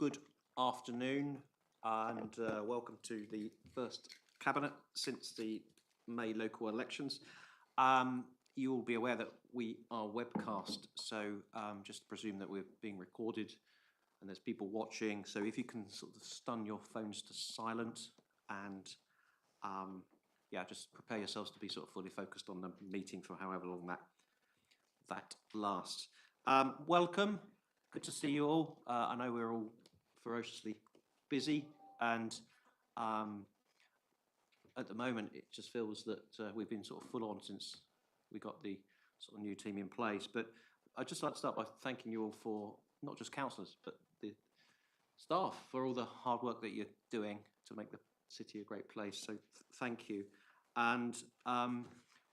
Good afternoon and welcome to the first Cabinet since the May local elections. You will be aware that we are webcast, so just presume that we're being recorded and there's people watching. So if you can sort of stun your phones to silent and yeah, just prepare yourselves to be sort of fully focused on the meeting for however long that lasts. Welcome. Good to see you all. I know we're all ferociously busy, and at the moment it just feels that we've been sort of full on since we got the sort of new team in place. But I'd just like to start by thanking you all for not just councillors but the staff for all the hard work that you're doing to make the city a great place. So thank you. And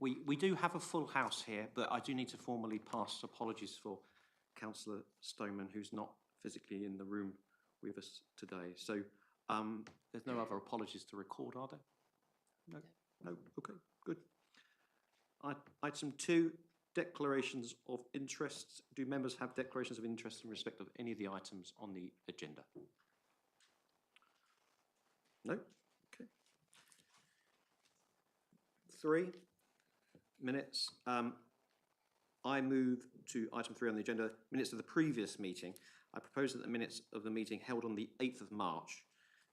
we do have a full house here, but I do need to formally pass apologies for Councillor Stoneman, who's not physically in the room with us today. So there's no other apologies to record, are there? No? No? Okay, good. Item 2, declarations of interest. Do members have declarations of interest in respect of any of the items on the agenda? No? Okay. 3, minutes. I move to item 3 on the agenda, minutes of the previous meeting. I propose that the minutes of the meeting held on the 8th of March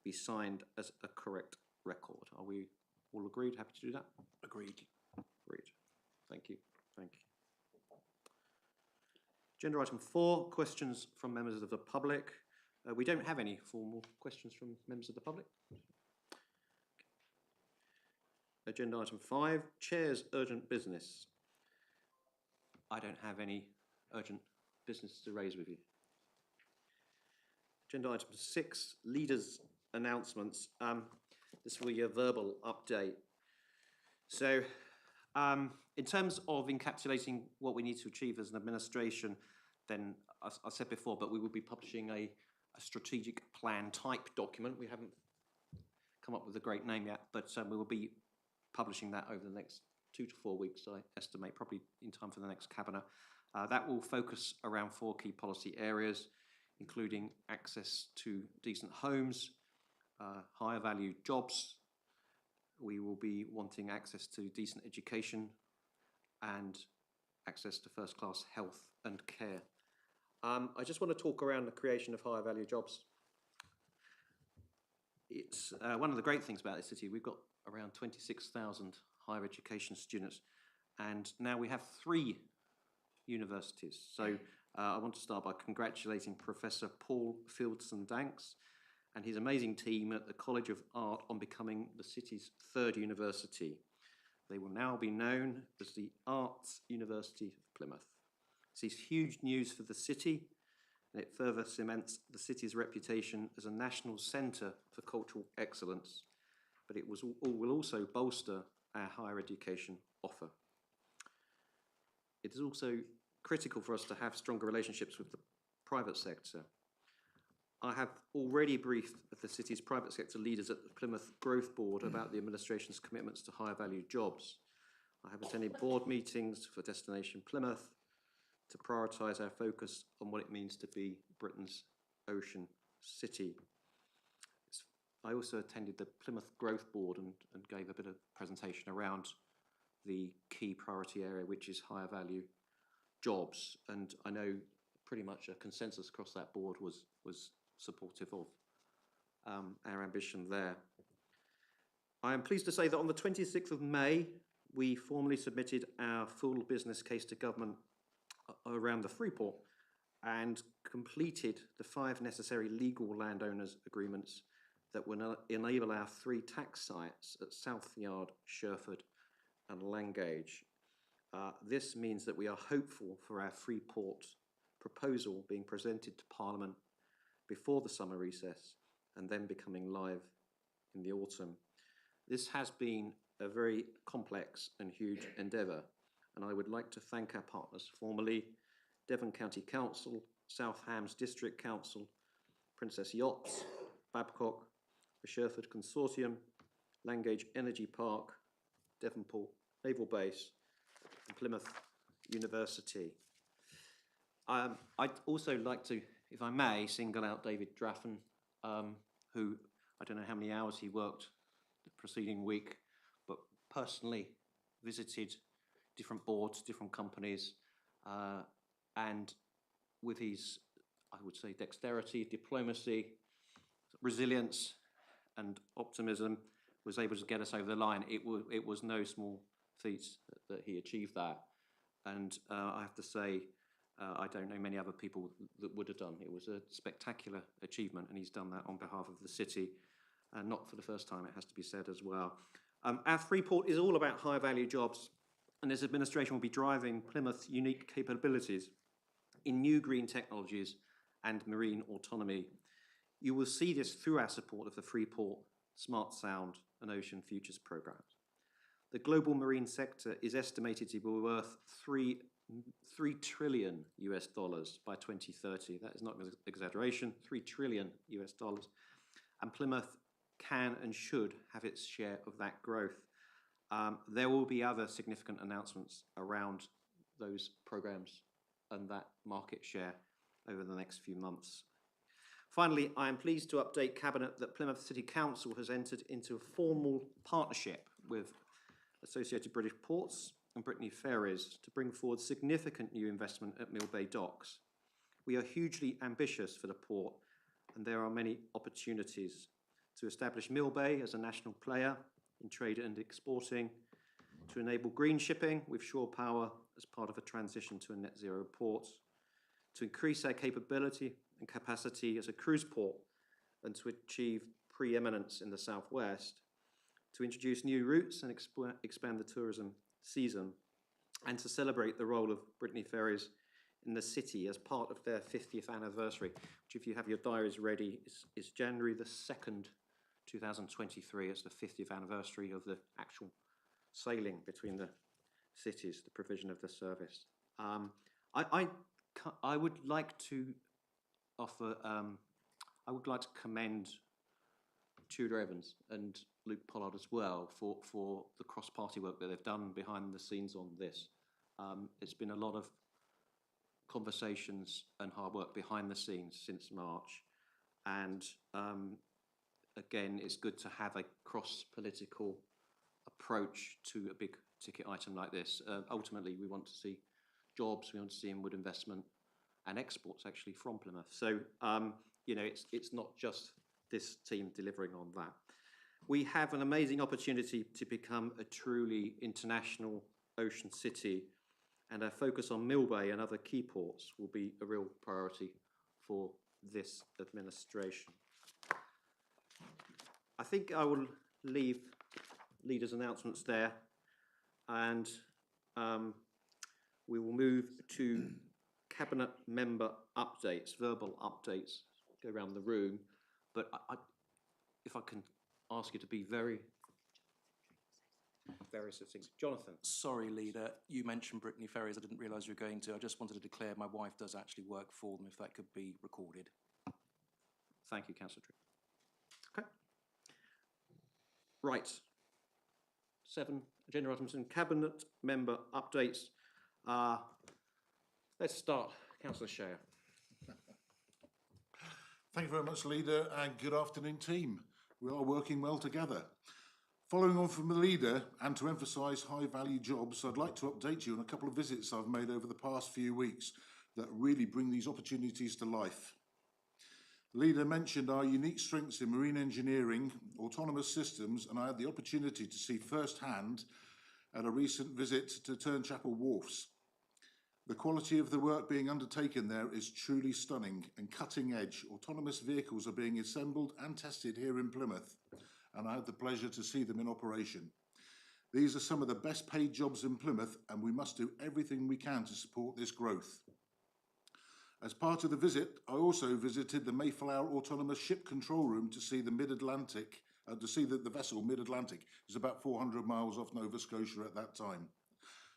be signed as a correct record. Are we all agreed? Happy to do that? Agreed. Agreed. Thank you. Thank you. Agenda item 4, questions from members of the public. We don't have any formal questions from members of the public. Agenda item 5, Chair's urgent business. I don't have any urgent business to raise with you. Agenda item 6, leaders' announcements. This will be a verbal update. So, in terms of encapsulating what we need to achieve as an administration, then I said before, but we will be publishing a strategic plan type document. We haven't come up with a great name yet, but we will be publishing that over the next 2 to 4 weeks, I estimate, probably in time for the next Cabinet. That will focus around 4 key policy areas, including access to decent homes, higher value jobs. We will be wanting access to decent education and access to first-class health and care. I just want to talk around the creation of higher value jobs. It's one of the great things about this city. We've got around 26,000 higher education students, and now we have 3 universities. So I want to start by congratulating Professor Paul Fieldson-Danks and his amazing team at the College of Art on becoming the city's 3rd university. They will now be known as the Arts University of Plymouth. This is huge news for the city, and it further cements the city's reputation as a national centre for cultural excellence, but it will also bolster our higher education offer. It is also critical for us to have stronger relationships with the private sector. I have already briefed the city's private sector leaders at the Plymouth Growth Board about the administration's commitments to higher value jobs. I have attended board meetings for Destination Plymouth to prioritise our focus on what it means to be Britain's ocean city. I also attended the Plymouth Growth Board and gave a bit of presentation around the key priority area, which is higher value jobs. And I know pretty much a consensus across that board was supportive of our ambition there. I am pleased to say that on the 26th of May, we formally submitted our full business case to government around the Freeport and completed the 5 necessary legal landowners agreements that will enable our 3 tax sites at Southyard, Sherford and Langage. This means that we are hopeful for our Freeport proposal being presented to Parliament before the summer recess and then becoming live in the autumn. This has been a very complex and huge endeavour, and I would like to thank our partners formally: Devon County Council, South Hams District Council, Princess Yachts, Babcock, the Sherford Consortium, Langage Energy Park, Devonport Naval Base, and Plymouth University. I'd also like to if I may, single out David Draffen, who I don't know how many hours he worked the preceding week, but personally visited different boards, different companies, and with his, I would say, dexterity, diplomacy, resilience, and optimism, was able to get us over the line. It was no small feat that he achieved that. And I have to say, I don't know many other people that would have done. It was a spectacular achievement, and he's done that on behalf of the city, and not for the first time, it has to be said as well. Our Freeport is all about high value jobs, and this administration will be driving Plymouth's unique capabilities in new green technologies and marine autonomy. You will see this through our support of the Freeport Smart Sound and Ocean Futures programs. The global marine sector is estimated to be worth $3 trillion US by 2030. That is not an exaggeration, $3 trillion US. And Plymouth can and should have its share of that growth. There will be other significant announcements around those programs and that market share over the next few months. Finally, I am pleased to update Cabinet that Plymouth City Council has entered into a formal partnership with Associated British Ports and Brittany Ferries to bring forward significant new investment at Mill Bay Docks. We are hugely ambitious for the port, and there are many opportunities to establish Mill Bay as a national player in trade and exporting, to enable green shipping with shore power as part of a transition to a net zero port, to increase our capability and capacity as a cruise port and to achieve preeminence in the southwest, to introduce new routes and expand the tourism season, and to celebrate the role of Brittany Ferries in the city as part of their 50th anniversary, which, if you have your diaries ready, is January the 2nd, 2023. It's the 50th anniversary of the actual sailing between the cities, the provision of the service. I would like to offer, I would like to commend Tudor Evans and Luke Pollard as well for the cross-party work that they've done behind the scenes on this. It's been a lot of conversations and hard work behind the scenes since March, and again, it's good to have a cross-political approach to a big ticket item like this. Ultimately, we want to see jobs, we want to see inward investment and exports actually from Plymouth. So, you know, it's not just this team delivering on that. We have an amazing opportunity to become a truly international ocean city, and our focus on Mill Bay and other key ports will be a real priority for this administration. I think I will leave leaders' announcements there, and we will move to Cabinet member updates, verbal updates, go around the room, but if I can ask you to be very succinct. Jonathan. Sorry, Leader, you mentioned Brittany Ferries. I didn't realise you were going to. I just wanted to declare my wife does actually work for them, if that could be recorded. Thank you, Councillor Tripp. Okay. Right. 7 agenda items and Cabinet member updates. Let's start. Councillor Share. Thank you very much, Leader, and good afternoon, team. We are working well together. Following on from the Leader, and to emphasise high-value jobs, I'd like to update you on a couple of visits I've made over the past few weeks that really bring these opportunities to life. Leader mentioned our unique strengths in marine engineering, autonomous systems, and I had the opportunity to see firsthand at a recent visit to Turnchapel Wharfs. The quality of the work being undertaken there is truly stunning and cutting edge. Autonomous vehicles are being assembled and tested here in Plymouth, and I had the pleasure to see them in operation. These are some of the best paid jobs in Plymouth, and we must do everything we can to support this growth. As part of the visit, I also visited the Mayflower Autonomous Ship Control Room to see the Mid-Atlantic, the vessel Mid-Atlantic. It was about 400 miles off Nova Scotia at that time.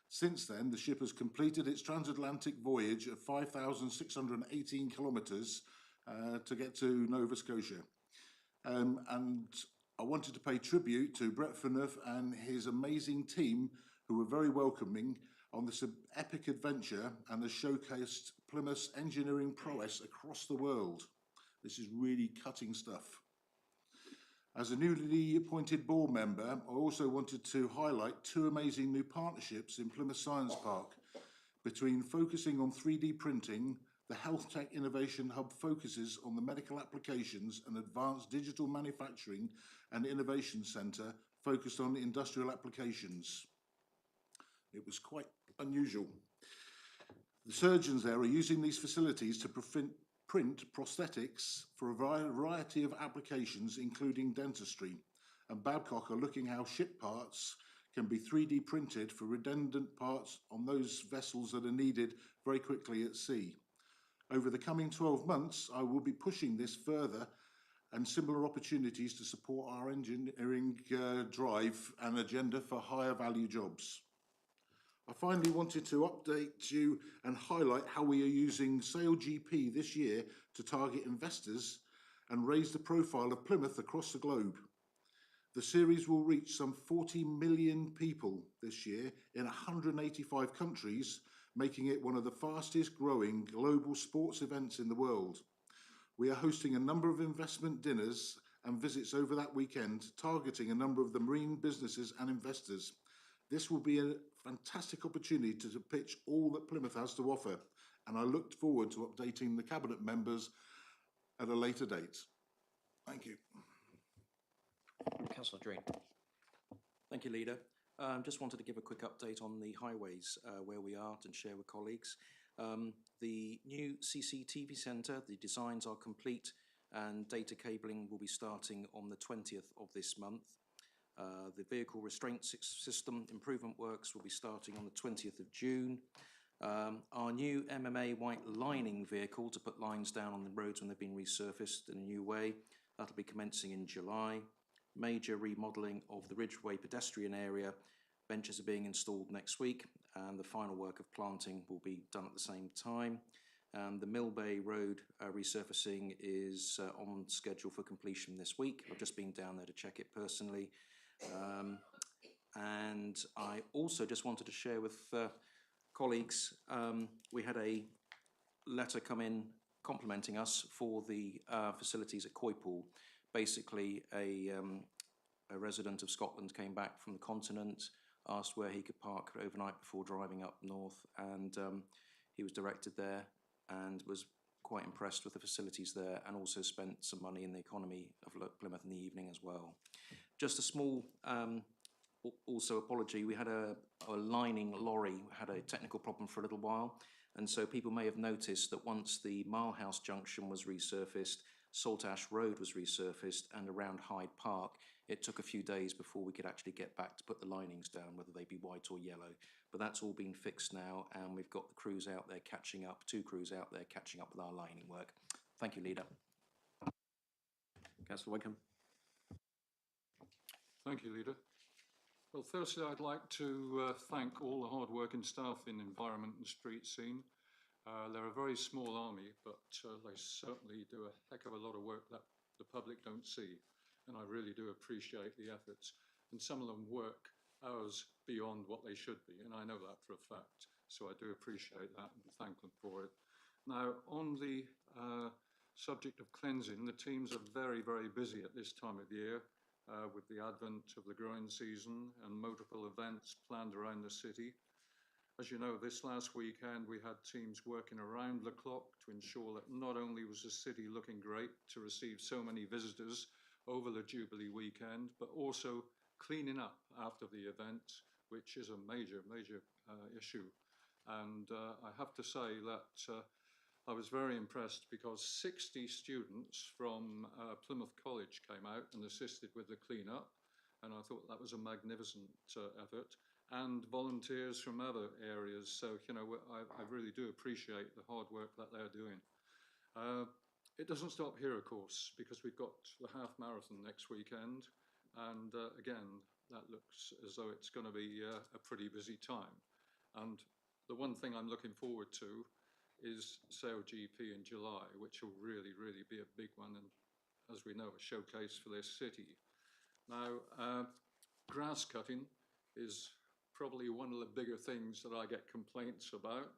Since then, the ship has completed its transatlantic voyage of 5,618 kilometres to get to Nova Scotia. And I wanted to pay tribute to Brett Phaneuf and his amazing team, who were very welcoming. on this epic adventure and has showcased Plymouth's engineering prowess across the world. This is really cutting stuff. As a newly appointed board member, I also wanted to highlight two amazing new partnerships in Plymouth Science Park between focusing on 3D printing. The Health Tech Innovation Hub focuses on the medical applications, and Advanced Digital Manufacturing and Innovation Centre focused on industrial applications. It was quite unusual. The surgeons there are using these facilities to print prosthetics for a variety of applications, including dentistry. And Babcock are looking how ship parts can be 3D printed for redundant parts on those vessels that are needed very quickly at sea. Over the coming 12 months, I will be pushing this further and similar opportunities to support our engineering drive and agenda for higher value jobs. I finally wanted to update you and highlight how we are using SailGP this year to target investors and raise the profile of Plymouth across the globe. The series will reach some 40 million people this year in 185 countries, making it one of the fastest growing global sports events in the world. We are hosting a number of investment dinners and visits over that weekend, targeting a number of the marine businesses and investors. This will be a fantastic opportunity to pitch all that Plymouth has to offer, and I look forward to updating the Cabinet members at a later date. Thank you. Councillor Dreen. Thank you, Leader. Just wanted to give a quick update on the highways, where we are, and share with colleagues. The new CCTV centre, the designs are complete, and data cabling will be starting on the 20th of this month. The vehicle restraint system improvement works will be starting on the 20th of June. Our new MMA white lining vehicle to put lines down on the roads when they've been resurfaced in a new way, that'll be commencing in July. Major remodelling of the Ridgeway pedestrian area, benches are being installed next week, and the final work of planting will be done at the same time. The Mill Bay Road resurfacing is on schedule for completion this week. I've just been down there to check it personally. And I also just wanted to share with colleagues, we had a letter come in complimenting us for the facilities at Coypool. Basically, a resident of Scotland came back from the continent, asked where he could park overnight before driving up north, and he was directed there and was quite impressed with the facilities there, and also spent some money in the economy of Plymouth in the evening as well. Just a small also apology, we had a lining lorry had a technical problem for a little while, and so people may have noticed that once the Milehouse Junction was resurfaced, Saltash Road was resurfaced, and around Hyde Park, it took a few days before we could actually get back to put the linings down, whether they be white or yellow. But that's all been fixed now, and we've got the crews out there catching up, 2 crews out there catching up with our lining work. Thank you, Leader. Councillor Wickham. Thank you, Leader. Well, firstly, I'd like to thank all the hard-working staff in environment and street scene. They're a very small army, but they certainly do a heck of a lot of work that the public don't see, and I really do appreciate the efforts. And some of them work hours beyond what they should be, and I know that for a fact, so I do appreciate that and thank them for it. Now, on the subject of cleansing, the teams are very, very busy at this time of year with the advent of the growing season and multiple events planned around the city. As you know, this last weekend we had teams working around the clock to ensure that not only was the city looking great to receive so many visitors over the Jubilee weekend, but also cleaning up after the event, which is a major, major issue. And I have to say that I was very impressed because 60 students from Plymouth College came out and assisted with the clean-up, and I thought that was a magnificent effort. And volunteers from other areas. So, you know, I really do appreciate the hard work that they're doing. It doesn't stop here, of course, because we've got the half marathon next weekend. And again, that looks as though it's going to be a pretty busy time. And the one thing I'm looking forward to is SailGP in July, which will really, really be a big one. And as we know, a showcase for this city. Now, grass cutting is probably one of the bigger things that I get complaints about.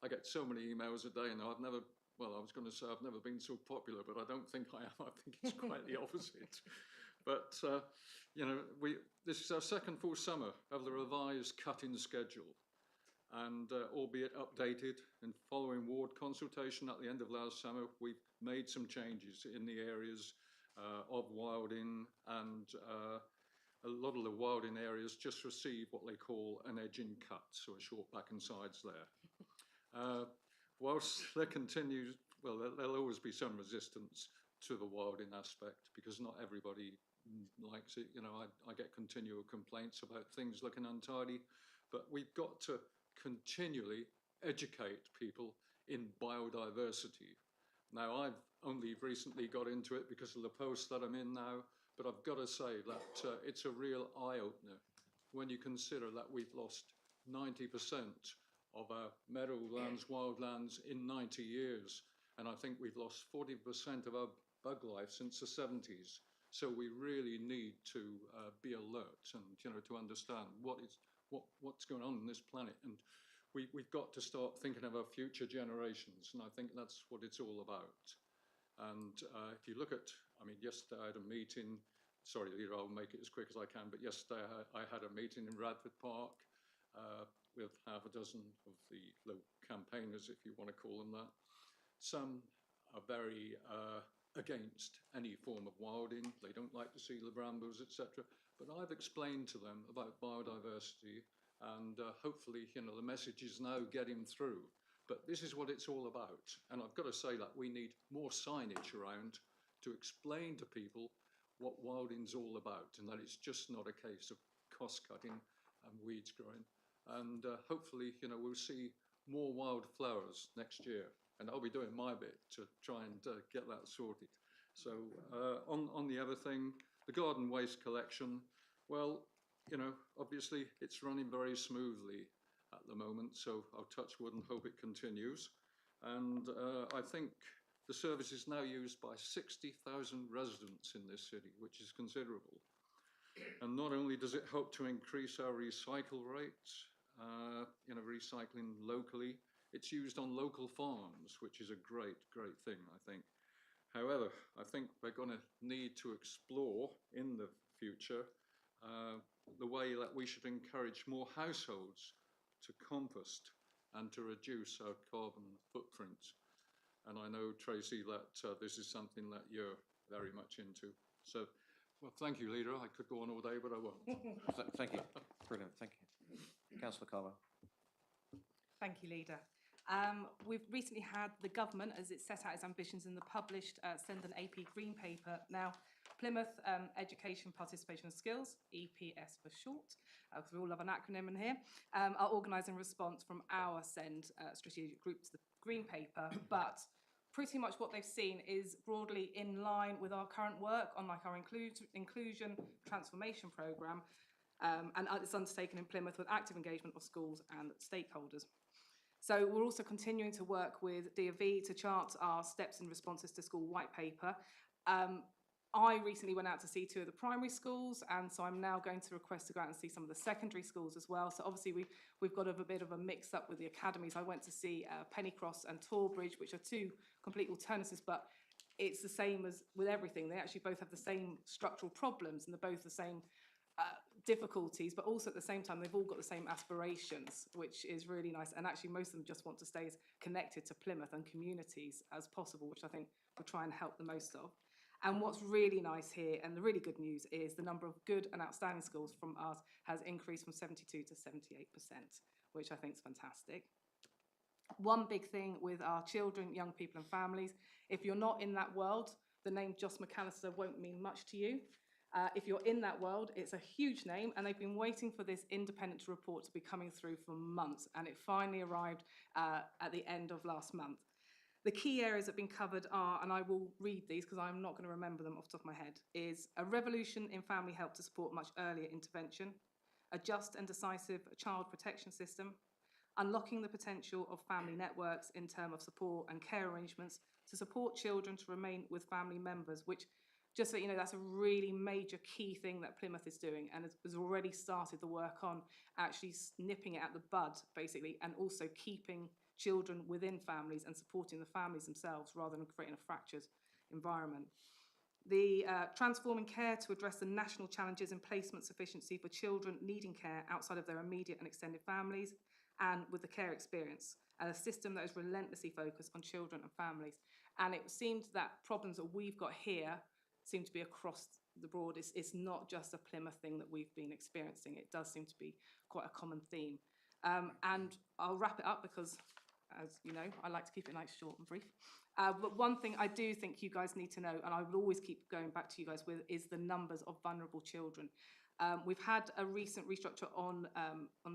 I get so many emails a day now. I was going to say I've never been so popular, but I don't think I am. I think it's quite the opposite. But, this is our second full summer of the revised cut-in schedule. And albeit updated and following ward consultation at the end of last summer, we've made some changes in the areas of Wilding, and a lot of the Wilding areas just receive what they call an edge-in cut, so a short back and sides there. Whilst there continues, there'll always be some resistance to the Wilding aspect because not everybody likes it. I get continual complaints about things looking untidy, but we've got to continually educate people in biodiversity. Now, I've only recently got into it because of the post that I'm in now, but I've got to say that it's a real eye-opener when you consider that we've lost 90% of our meadowlands, wildlands in 90 years, and I think we've lost 40% of our bug life since the 70s. So we really need to be alert and to understand what's going on this planet, and we've got to start thinking of our future generations, and I think that's what it's all about. And if you look at, yesterday I had a meeting, sorry Leader, I'll make it as quick as I can, but yesterday I had a meeting in Radford Park with half a dozen of the campaigners, if you want to call them that. Some are very against any form of wilding. They don't like to see the brambles, etc. But I've explained to them about biodiversity, and hopefully, the message is now getting through. But this is what it's all about. And I've got to say that we need more signage around to explain to people what wilding's all about, and that it's just not a case of cost cutting and weeds growing. And hopefully, we'll see more wildflowers next year. And I'll be doing my bit to try and get that sorted. So on the other thing, the garden waste collection, obviously it's running very smoothly at the moment, so I'll touch wood and hope it continues. And I think the service is now used by 60,000 residents in this city, which is considerable. And not only does it help to increase our recycle rates, recycling locally, it's used on local farms, which is a great, great thing, I think. However, I think we're going to need to explore in the future the way that we should encourage more households to compost and to reduce our carbon footprint. And I know, Tracy, that this is something that you're very much into. So, thank you, Leader. I could go on all day, but I won't. Thank you. Brilliant. Thank you. Councillor Carver. Thank you, Leader. We've recently had the government, as it set out its ambitions in the published Send an AP Green Paper. Now, Plymouth Education, Participation and Skills, EPS for short, because we all love an acronym in here, are organising response from our Send strategic group to the Green Paper, but pretty much what they've seen is broadly in line with our current work on our inclusion transformation programme, and it's undertaken in Plymouth with active engagement of schools and stakeholders. So we're also continuing to work with D&V to chart our steps and responses to school white paper. I recently went out to see 2 of the primary schools, and so I'm now going to request to go out and see some of the secondary schools as well. So obviously we've got a bit of a mix-up with the academies. I went to see Pennycross and Torbridge, which are 2 complete alternatives, but it's the same as with everything. They actually both have the same structural problems, and they're both the same difficulties, but also at the same time they've all got the same aspirations, which is really nice. And actually most of them just want to stay as connected to Plymouth and communities as possible, which I think we'll try and help the most of. And what's really nice here, and the really good news, is the number of good and outstanding schools from us has increased from 72 to 78%, which I think is fantastic. One big thing with our children, young people and families, if you're not in that world, the name Joss McAllister won't mean much to you. If you're in that world, it's a huge name, and they've been waiting for this independent report to be coming through for months, and it finally arrived at the end of last month. The key areas that have been covered are, and I will read these because I'm not going to remember them off the top of my head, is a revolution in family help to support much earlier intervention, a just and decisive child protection system, unlocking the potential of family networks in terms of support and care arrangements to support children to remain with family members, which just so you know, that's a really major key thing that Plymouth is doing, and has already started the work on actually nipping it at the bud, basically, and also keeping children within families and supporting the families themselves rather than creating a fractured environment. The transforming care to address the national challenges in placement sufficiency for children needing care outside of their immediate and extended families, and with the care experience, and a system that is relentlessly focused on children and families. And it seemed that problems that we've got here seem to be across the board. It's not just a Plymouth thing that we've been experiencing. It does seem to be quite a common theme. And I'll wrap it up because, as you know, I like to keep it nice, short and brief. But one thing I do think you guys need to know, and I will always keep going back to you guys with, is the numbers of vulnerable children. We've had a recent restructure on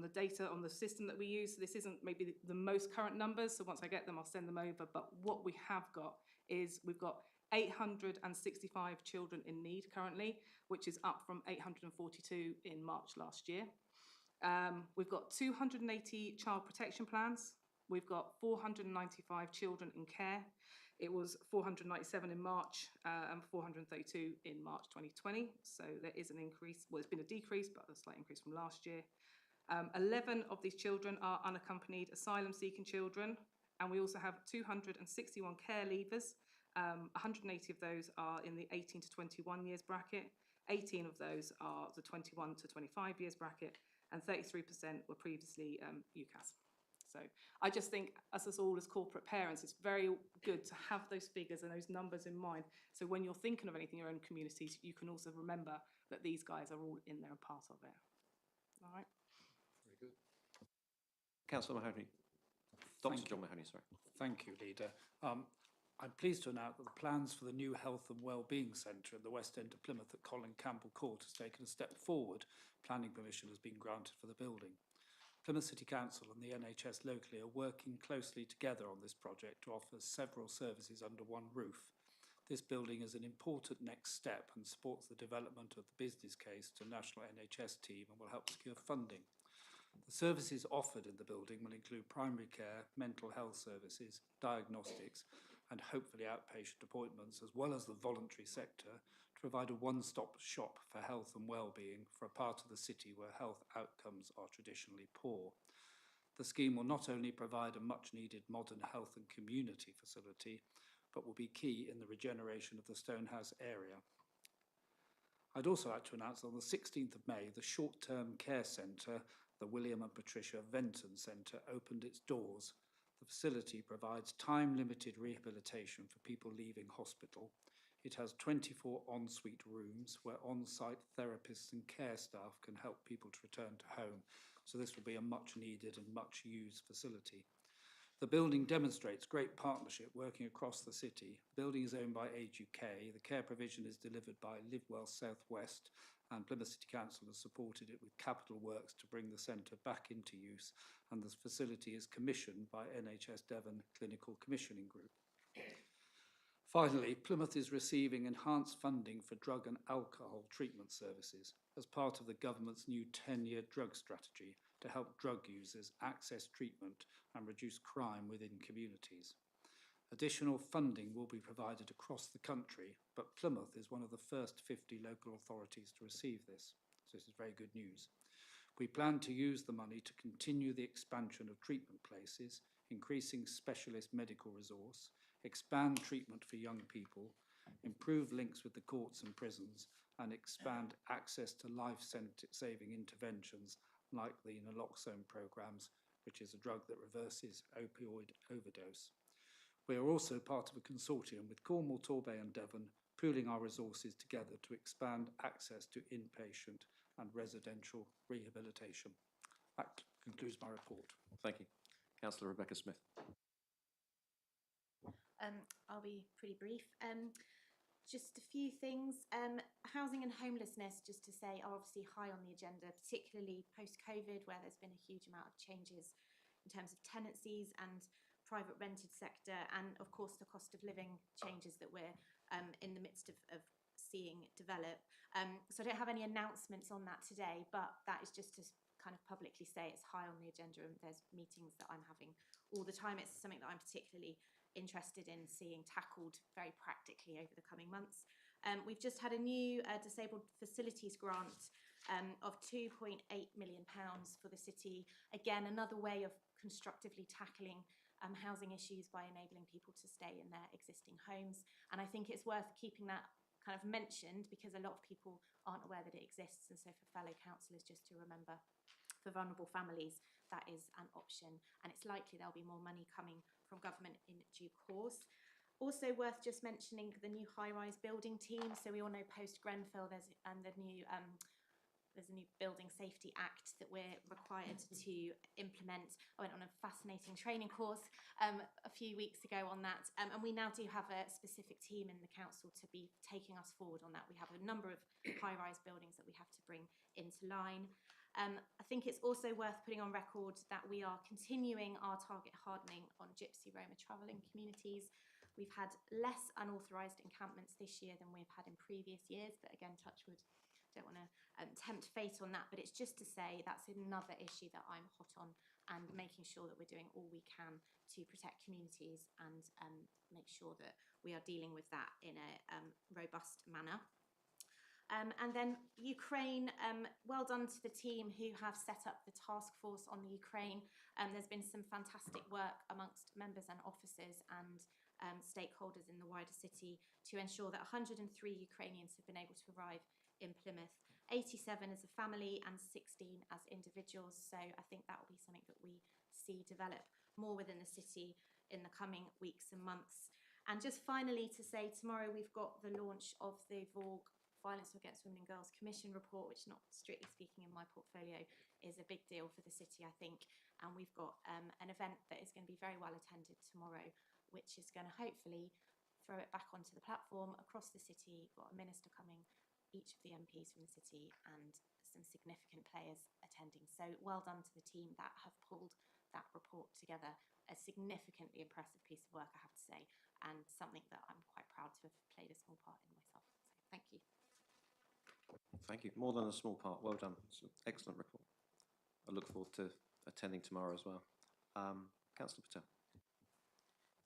the data, on the system that we use. So this isn't maybe the most current numbers, so once I get them, I'll send them over. But what we have got is we've got 865 children in need currently, which is up from 842 in March last year. We've got 280 child protection plans. We've got 495 children in care. It was 497 in March and 432 in March 2020. So there is an increase. Well, it's been a decrease, but a slight increase from last year. 11 of these children are unaccompanied asylum-seeking children. And we also have 261 care leavers. 180 of those are in the 18 to 21 years bracket. 18 of those are the 21 to 25 years bracket. And 33% were previously UCAS. So I just think us all as corporate parents, it's very good to have those figures and those numbers in mind. So when you're thinking of anything in your own communities, you can also remember that these guys are all in there and part of it. All right. Very good. Councillor Mahoney. Dr. John Mahoney, sorry. Thank you, Leader. I'm pleased to announce that the plans for the new Health and Wellbeing Centre in the West End of Plymouth at Colin Campbell Court has taken a step forward. Planning permission has been granted for the building. Plymouth City Council and the NHS locally are working closely together on this project to offer several services under one roof. This building is an important next step and supports the development of the business case to National NHS team and will help secure funding. The services offered in the building will include primary care, mental health services, diagnostics, and hopefully outpatient appointments, as well as the voluntary sector, to provide a one-stop shop for health and well-being for a part of the city where health outcomes are traditionally poor. The scheme will not only provide a much-needed modern health and community facility, but will be key in the regeneration of the Stonehouse area. I'd also like to announce that on the 16th of May, the short-term care centre, the William and Patricia Venton Centre, opened its doors. The facility provides time-limited rehabilitation for people leaving hospital. It has 24 ensuite rooms where on-site therapists and care staff can help people to return to home. So this will be a much-needed and much-used facility. The building demonstrates great partnership working across the city. The building is owned by Age UK. The care provision is delivered by Live Well South West, and Plymouth City Council has supported it with capital works to bring the centre back into use, and the facility is commissioned by NHS Devon Clinical Commissioning Group. Finally, Plymouth is receiving enhanced funding for drug and alcohol treatment services as part of the government's new 10-year drug strategy to help drug users access treatment and reduce crime within communities. Additional funding will be provided across the country, but Plymouth is one of the first 50 local authorities to receive this. So this is very good news. We plan to use the money to continue the expansion of treatment places, increasing specialist medical resource, expand treatment for young people, improve links with the courts and prisons, and expand access to life-saving interventions like the naloxone programs, which is a drug that reverses opioid overdose. We are also part of a consortium with Cornwall, Torbay and Devon, pooling our resources together to expand access to inpatient and residential rehabilitation. That concludes my report. Thank you. Councillor Rebecca Smith. I'll be pretty brief. Just a few things. Housing and homelessness, just to say, are obviously high on the agenda, particularly post-COVID, where there's been a huge amount of changes in terms of tenancies and private rented sector, and of course the cost of living changes that we're in the midst of seeing develop. So I don't have any announcements on that today, but that is just to kind of publicly say it's high on the agenda, and there's meetings that I'm having all the time. It's something that I'm particularly interested in seeing tackled very practically over the coming months. We've just had a new disabled facilities grant of £2.8 million for the city. Again, another way of constructively tackling housing issues by enabling people to stay in their existing homes. And I think it's worth keeping that kind of mentioned because a lot of people aren't aware that it exists. And so for fellow councillors, just to remember, for vulnerable families, that is an option. And it's likely there'll be more money coming from government in due course. Also worth just mentioning the new high-rise building team. So we all know post-Grenfell there's a new Building Safety Act that we're required to implement. I went on a fascinating training course a few weeks ago on that, and we now do have a specific team in the council to be taking us forward on that. We have a number of high-rise buildings that we have to bring into line. I think it's also worth putting on record that we are continuing our target hardening on Gypsy Roma travelling communities. We've had less unauthorised encampments this year than we've had in previous years, but again, touch wood, don't want to tempt fate on that, but it's just to say that's another issue that I'm hot on, and making sure that we're doing all we can to protect communities and make sure that we are dealing with that in a robust manner. And then Ukraine, well done to the team who have set up the task force on the Ukraine. There's been some fantastic work amongst members and officers and stakeholders in the wider city to ensure that 103 Ukrainians have been able to arrive in Plymouth, 87 as a family and 16 as individuals. So I think that will be something that we see develop more within the city in the coming weeks and months. And just finally to say, tomorrow we've got the launch of the VORG Violence Against Women and Girls Commission report, which, not strictly speaking in my portfolio, is a big deal for the city, I think. And we've got an event that is going to be very well attended tomorrow, which is going to hopefully throw it back onto the platform across the city. We've got a minister coming, each of the MPs from the city, and some significant players attending. So well done to the team that have pulled that report together. A significantly impressive piece of work, I have to say, and something that I'm quite proud to have played a small part in myself. So thank you. Thank you. More than a small part. Well done. It's an excellent report. I look forward to attending tomorrow as well. Councillor Patel.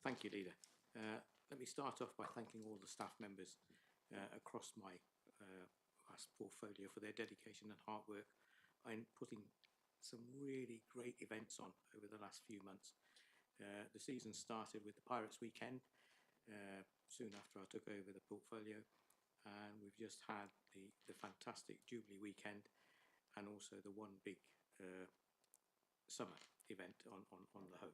Thank you, Leader. Let me start off by thanking all the staff members across my vast portfolio for their dedication and hard work in putting some really great events on over the last few months. The season started with the Pirates Weekend soon after I took over the portfolio, and we've just had the fantastic Jubilee Weekend and also the one big summer event on the Hoe.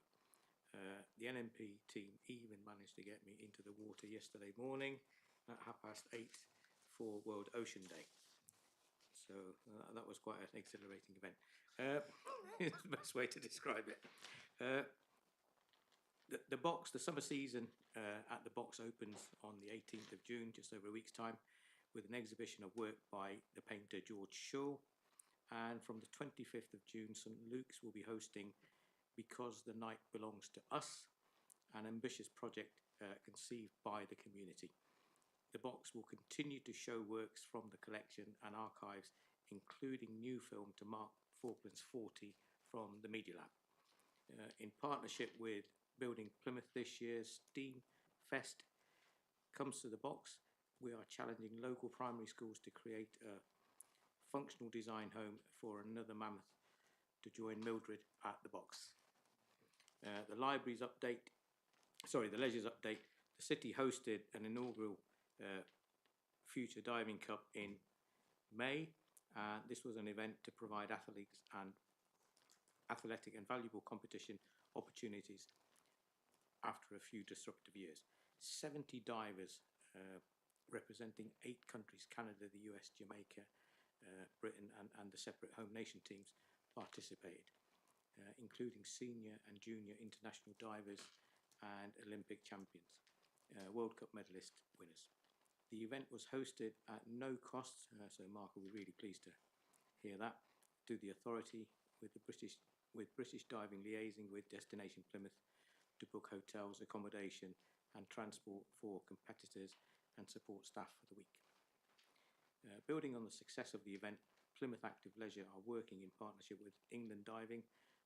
The NMP team even managed to get me into the water yesterday morning at 8:30 for World Ocean Day. So that was quite an exhilarating event. It's the best way to describe it. The summer season at the box opens on the 18th of June, just over a week's time, with an exhibition of work by the painter George Shaw. And from the 25th of June, St Luke's will be hosting Because the Night Belongs to Us, an ambitious project conceived by the community. The box will continue to show works from the collection and archives, including new film to mark Falkland's 40 from the Media Lab. In partnership with Building Plymouth, this year's STEAM Fest comes to the box. We are challenging local primary schools to create a functional design home for another mammoth to join Mildred at the box. The Leisure's update. The city hosted an inaugural Future Diving Cup in May. This was an event to provide athletic and valuable competition opportunities after a few disruptive years. 70 divers representing 8 countries, Canada, the US, Jamaica, Britain and the separate home nation teams participated, including senior and junior international divers and Olympic champions, World Cup medalist winners. The event was hosted at no cost, so Mark will be really pleased to hear that, to the authority, with British Diving liaising with Destination Plymouth to book hotels, accommodation and transport for competitors and support staff for the week. Building on the success of the event, Plymouth Active Leisure are working in partnership with England Diving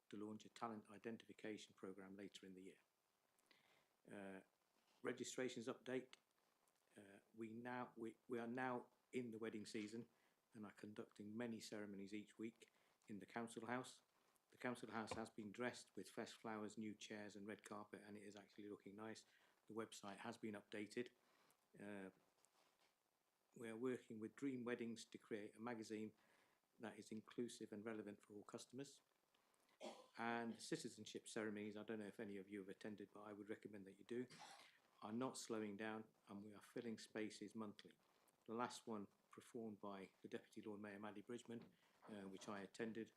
to launch a talent identification programme later in the year. Registrations update. we are now in the wedding season and are conducting many ceremonies each week in the council house. The council house has been dressed with fresh flowers, new chairs and red carpet, and it is actually looking nice. The website has been updated. We are working with Dream Weddings to create a magazine that is inclusive and relevant for all customers. And citizenship ceremonies, I don't know if any of you have attended, but I would recommend that you do, are not slowing down, and we are filling spaces monthly. The last one, performed by the Deputy Lord Mayor Maddie Bridgman, which I attended,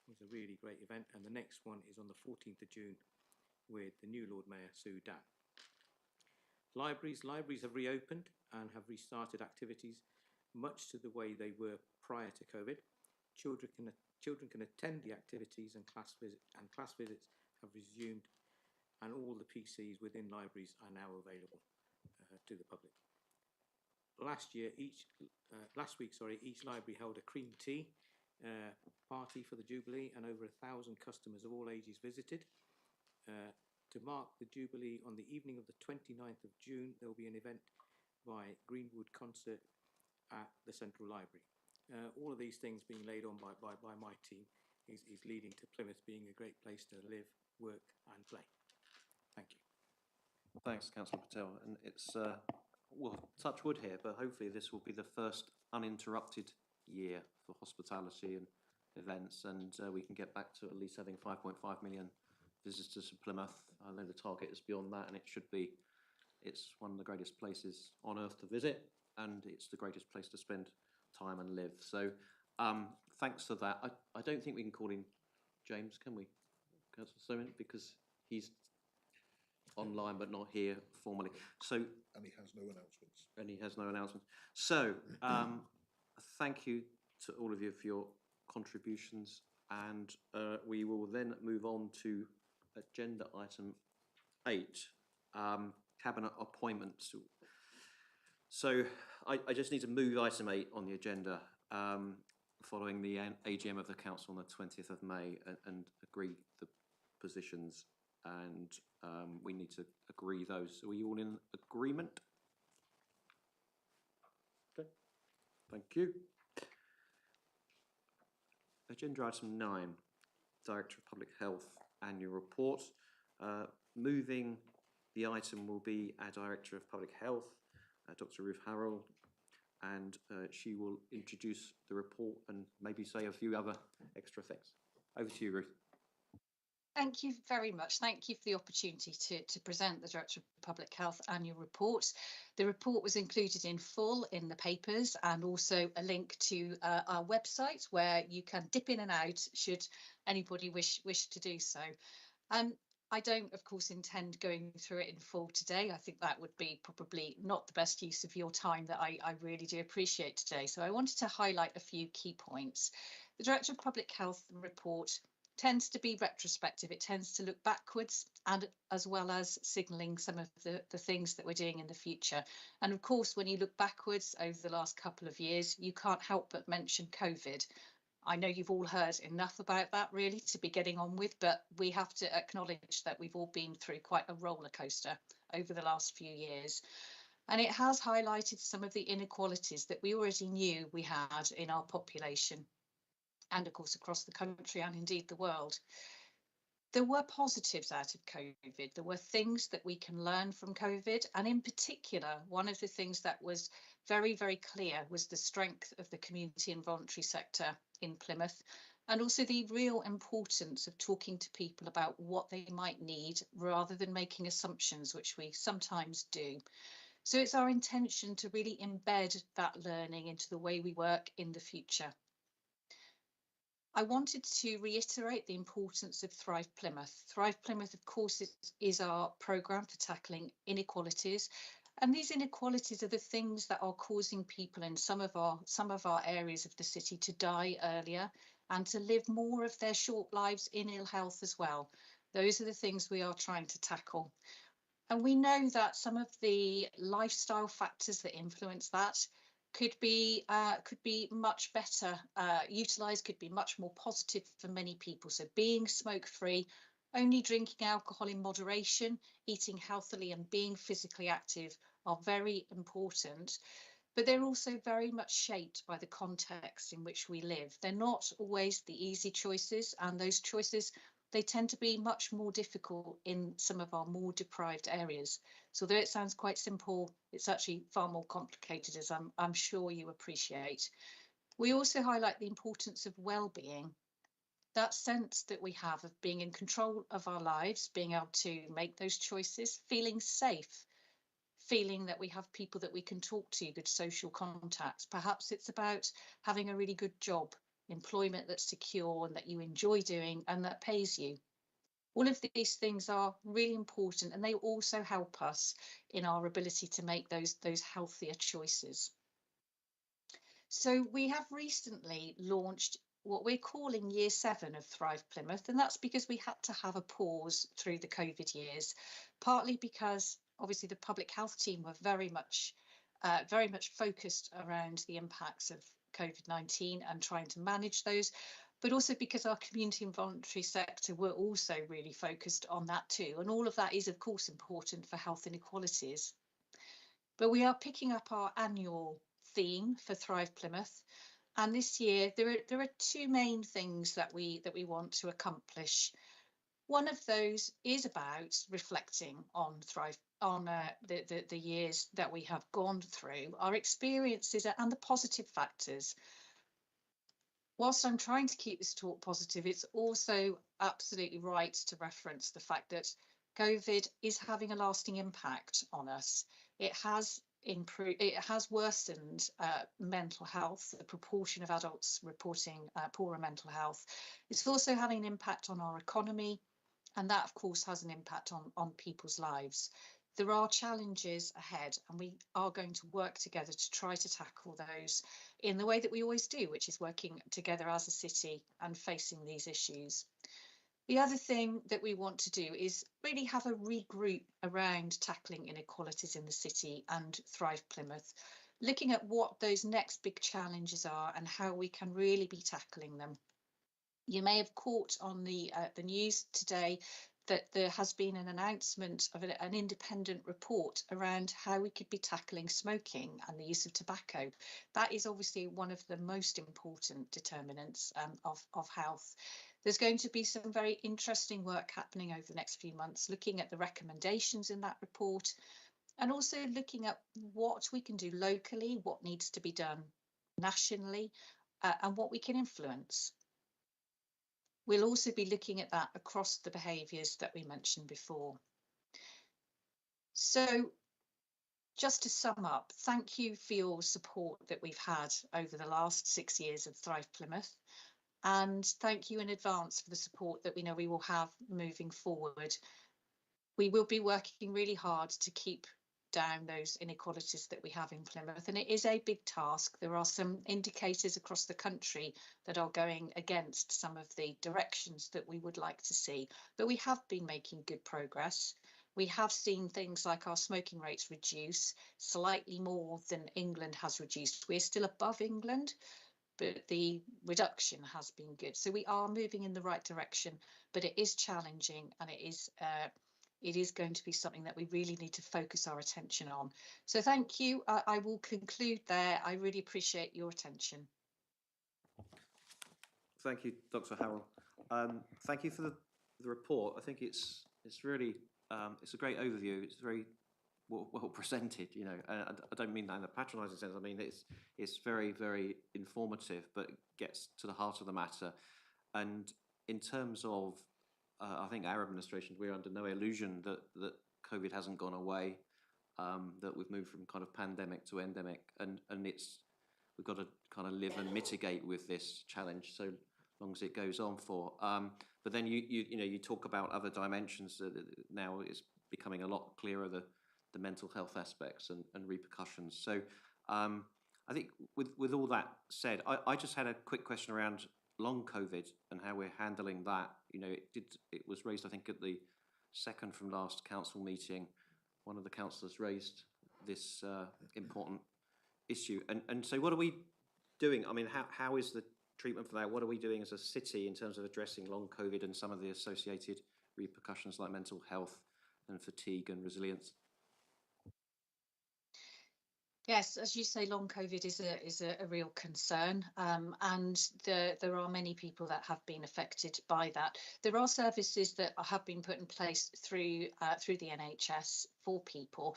was a really great event, and the next one is on the 14th of June with the new Lord Mayor Sue Dan. Libraries have reopened and have restarted activities much to the way they were prior to COVID. Children can attend the activities, and class visits have resumed, and all the PCs within libraries are now available to the public. Last week, each library held a cream tea party for the Jubilee, and over 1,000 customers of all ages visited. To mark the Jubilee, on the evening of the 29th of June, there will be an event by Greenwood Concert at the Central Library. All of these things being laid on by my team is leading to Plymouth being a great place to live, work and play. Thank you. Thanks, Councillor Patel. And it's, we'll touch wood here, but hopefully this will be the first uninterrupted year for hospitality and events, and we can get back to at least having 5.5 million visitors to Plymouth. I know the target is beyond that, and it should be. It's one of the greatest places on earth to visit, and it's the greatest place to spend time and live. So thanks for that. I don't think we can call him James, can we, Councillor Simon? Because he's online but not here formally. So, And he has no announcements. So thank you to all of you for your contributions, and we will then move on to agenda item 8, cabinet appointments. So I just need to move item 8 on the agenda following the AGM of the council on the 20th of May and agree the positions, and we need to agree those. So are you all in agreement? Okay, thank you. Agenda item 9, Director of Public Health Annual Report. Moving the item will be our Director of Public Health, Dr. Ruth Harrell, and she will introduce the report and maybe say a few other extra things. Over to you, Ruth. Thank you very much. Thank you for the opportunity to present the Director of Public Health Annual Report. The report was included in full in the papers, and also a link to our website where you can dip in and out should anybody wish to do so. I don't, of course, intend going through it in full today. I think that would be probably not the best use of your time that I really do appreciate today. So I wanted to highlight a few key points. The Director of Public Health report tends to be retrospective. It tends to look backwards, and as well as signalling some of the things that we're doing in the future. And of course, when you look backwards over the last couple of years, you can't help but mention COVID. I know you've all heard enough about that really to be getting on with, but we have to acknowledge that we've all been through quite a roller coaster over the last few years. And it has highlighted some of the inequalities that we already knew we had in our population, and of course across the country and indeed the world. There were positives out of COVID. There were things that we can learn from COVID. And in particular, one of the things that was very, very clear was the strength of the community and voluntary sector in Plymouth, and also the real importance of talking to people about what they might need rather than making assumptions, which we sometimes do. So it's our intention to really embed that learning into the way we work in the future. I wanted to reiterate the importance of Thrive Plymouth. Thrive Plymouth, of course, is our programme for tackling inequalities. And these inequalities are the things that are causing people in some of our areas of the city to die earlier and to live more of their short lives in ill health as well. Those are the things we are trying to tackle. And we know that some of the lifestyle factors that influence that could be much better utilised, could be much more positive for many people. So being smoke-free, only drinking alcohol in moderation, eating healthily and being physically active are very important, but they're also very much shaped by the context in which we live. They're not always the easy choices, and those choices, they tend to be much more difficult in some of our more deprived areas. So though it sounds quite simple, it's actually far more complicated, as I'm sure you appreciate. We also highlight the importance of well-being, that sense that we have of being in control of our lives, being able to make those choices, feeling safe, feeling that we have people that we can talk to, good social contacts. Perhaps it's about having a really good job, employment that's secure and that you enjoy doing and that pays you. All of these things are really important, and they also help us in our ability to make those healthier choices. So we have recently launched what we're calling Year 7 of Thrive Plymouth, and that's because we had to have a pause through the COVID years, partly because obviously the public health team were very much focused around the impacts of COVID-19 and trying to manage those, but also because our community and voluntary sector were also really focused on that too. And all of that is, of course, important for health inequalities. But we are picking up our annual theme for Thrive Plymouth. And this year, there are two main things that we want to accomplish. One of those is about reflecting on the years that we have gone through, our experiences and the positive factors. Whilst I'm trying to keep this talk positive, it's also absolutely right to reference the fact that COVID is having a lasting impact on us. It has worsened mental health, the proportion of adults reporting poorer mental health. It's also having an impact on our economy, and that, of course, has an impact on people's lives. There are challenges ahead, and we are going to work together to try to tackle those in the way that we always do, which is working together as a city and facing these issues. The other thing that we want to do is really have a regroup around tackling inequalities in the city and Thrive Plymouth, looking at what those next big challenges are and how we can really be tackling them. You may have caught on the news today that there has been an announcement of an independent report around how we could be tackling smoking and the use of tobacco. That is obviously one of the most important determinants of health. There's going to be some very interesting work happening over the next few months, looking at the recommendations in that report and also looking at what we can do locally, what needs to be done nationally, and what we can influence. We'll also be looking at that across the behaviours that we mentioned before. So just to sum up, thank you for your support that we've had over the last 6 years of Thrive Plymouth. And thank you in advance for the support that we know we will have moving forward. We will be working really hard to keep down those inequalities that we have in Plymouth, and it is a big task. There are some indicators across the country that are going against some of the directions that we would like to see, but we have been making good progress. We have seen things like our smoking rates reduce slightly more than England has reduced. We're still above England, but the reduction has been good. So we are moving in the right direction, but it is challenging, and it is going to be something that we really need to focus our attention on. So thank you. I will conclude there. I really appreciate your attention. Thank you, Dr. Harrell. Thank you for the report. I think it's really it's a great overview. It's very well presented. You know, I don't mean that in a patronising sense. I mean it's very, very informative, but gets to the heart of the matter. And in terms of I think our administration, we're under no illusion that COVID hasn't gone away, that we've moved from kind of pandemic to endemic, and we've got to kind of live and mitigate with this challenge so long as it goes on for. But then you talk about other dimensions that now it's becoming a lot clearer, the mental health aspects and repercussions. So I think with all that said, I just had a quick question around long COVID and how we're handling that. You know, it was raised, I think, at the second from last council meeting. One of the councillors raised this important issue. And so what are we doing? I mean, how is the treatment for that? What are we doing as a city in terms of addressing long COVID and some of the associated repercussions like mental health and fatigue and resilience? Yes, as you say, long COVID is a real concern, and there are many people that have been affected by that. There are services that have been put in place through the NHS for people,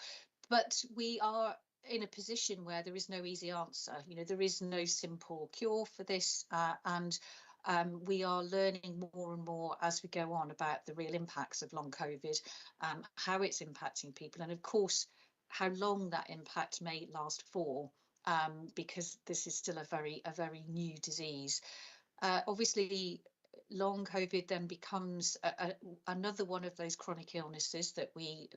but we are in a position where there is no easy answer. You know, there is no simple cure for this, and we are learning more and more as we go on about the real impacts of long COVID, how it's impacting people, and of course how long that impact may last for, because this is still a very new disease. Obviously, long COVID then becomes another one of those chronic illnesses that we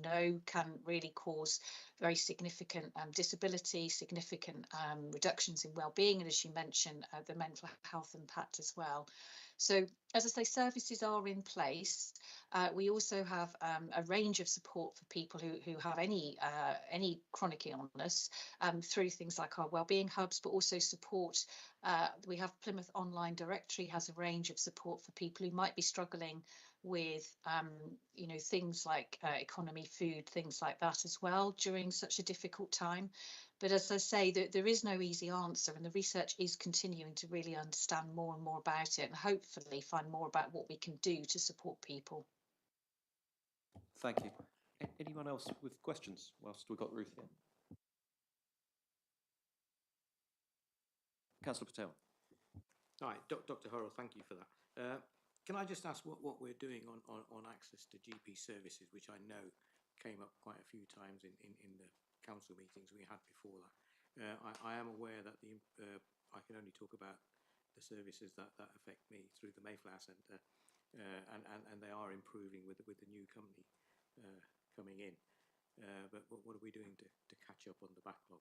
know can really cause very significant disability, significant reductions in well-being, and as you mentioned, the mental health impact as well. So, as I say, services are in place. We also have a range of support for people who have any chronic illness, through things like our wellbeing hubs, but also support. We have Plymouth Online Directory has a range of support for people who might be struggling with, you know, things like economy, food, things like that as well during such a difficult time. But as I say, there is no easy answer, and the research is continuing to really understand more and more about it, and hopefully find more about what we can do to support people. Thank you. Anyone else with questions whilst we've got Ruth here? Councillor Patel. Hi, Dr. Hurrell, thank you for that. Can I just ask what we're doing on access to GP services, which I know came up quite a few times in the council meetings we had before that. I am aware that I can only talk about the services that affect me through the Mayflower Centre, and they are improving with the new company coming in. But what are we doing to catch up on the backlog?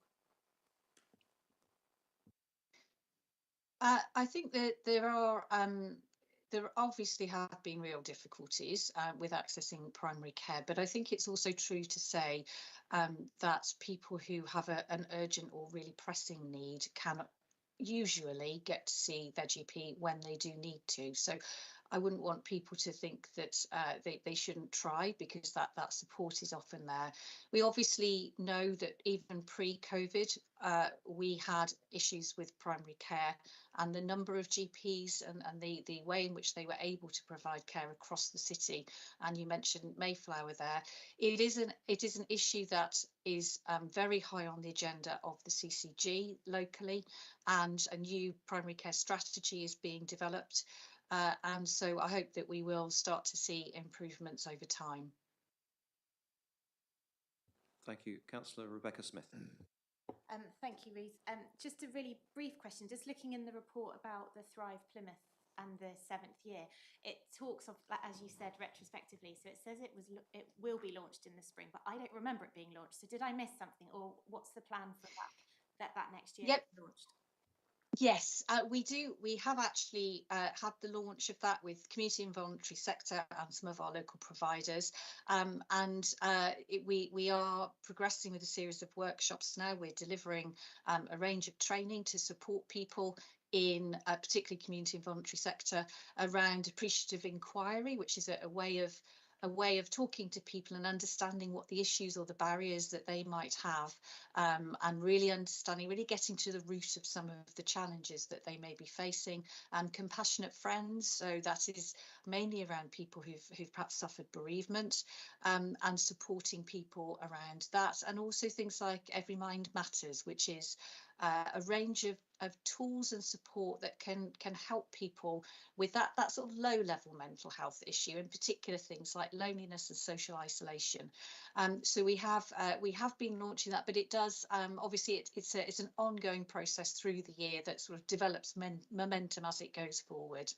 I think that there obviously have been real difficulties with accessing primary care, but I think it's also true to say that people who have an urgent or really pressing need can usually get to see their GP when they do need to. So I wouldn't want people to think that they shouldn't try, because that support is often there. We obviously know that even pre-COVID, we had issues with primary care, and the number of GPs and the way in which they were able to provide care across the city. And you mentioned Mayflower there. It is an issue that is very high on the agenda of the CCG locally, and a new primary care strategy is being developed. And so I hope that we will start to see improvements over time. Thank you. Councillor Rebecca Smith. Thank you, Ruth. Just a really brief question. Just looking in the report about the Thrive Plymouth and the 7th year, it talks of, as you said, retrospectively. So it says it will be launched in the spring, but I don't remember it being launched. So did I miss something, or what's the plan for that next year? Yep. Launched? Yes, we do. We have actually had the launch of that with community and voluntary sector and some of our local providers. We are progressing with a series of workshops now. We're delivering a range of training to support people in particularly community and voluntary sector around appreciative inquiry, which is a way of talking to people and understanding what the issues or the barriers that they might have, and really getting to the root of some of the challenges that they may be facing. And compassionate friends, so that is mainly around people who've perhaps suffered bereavement, and supporting people around that. And also things like Every Mind Matters, which is a range of tools and support that can help people with that sort of low level mental health issue, in particular things like loneliness and social isolation. So we have been launching that, but it does obviously it's an ongoing process through the year that sort of develops momentum as it goes forward.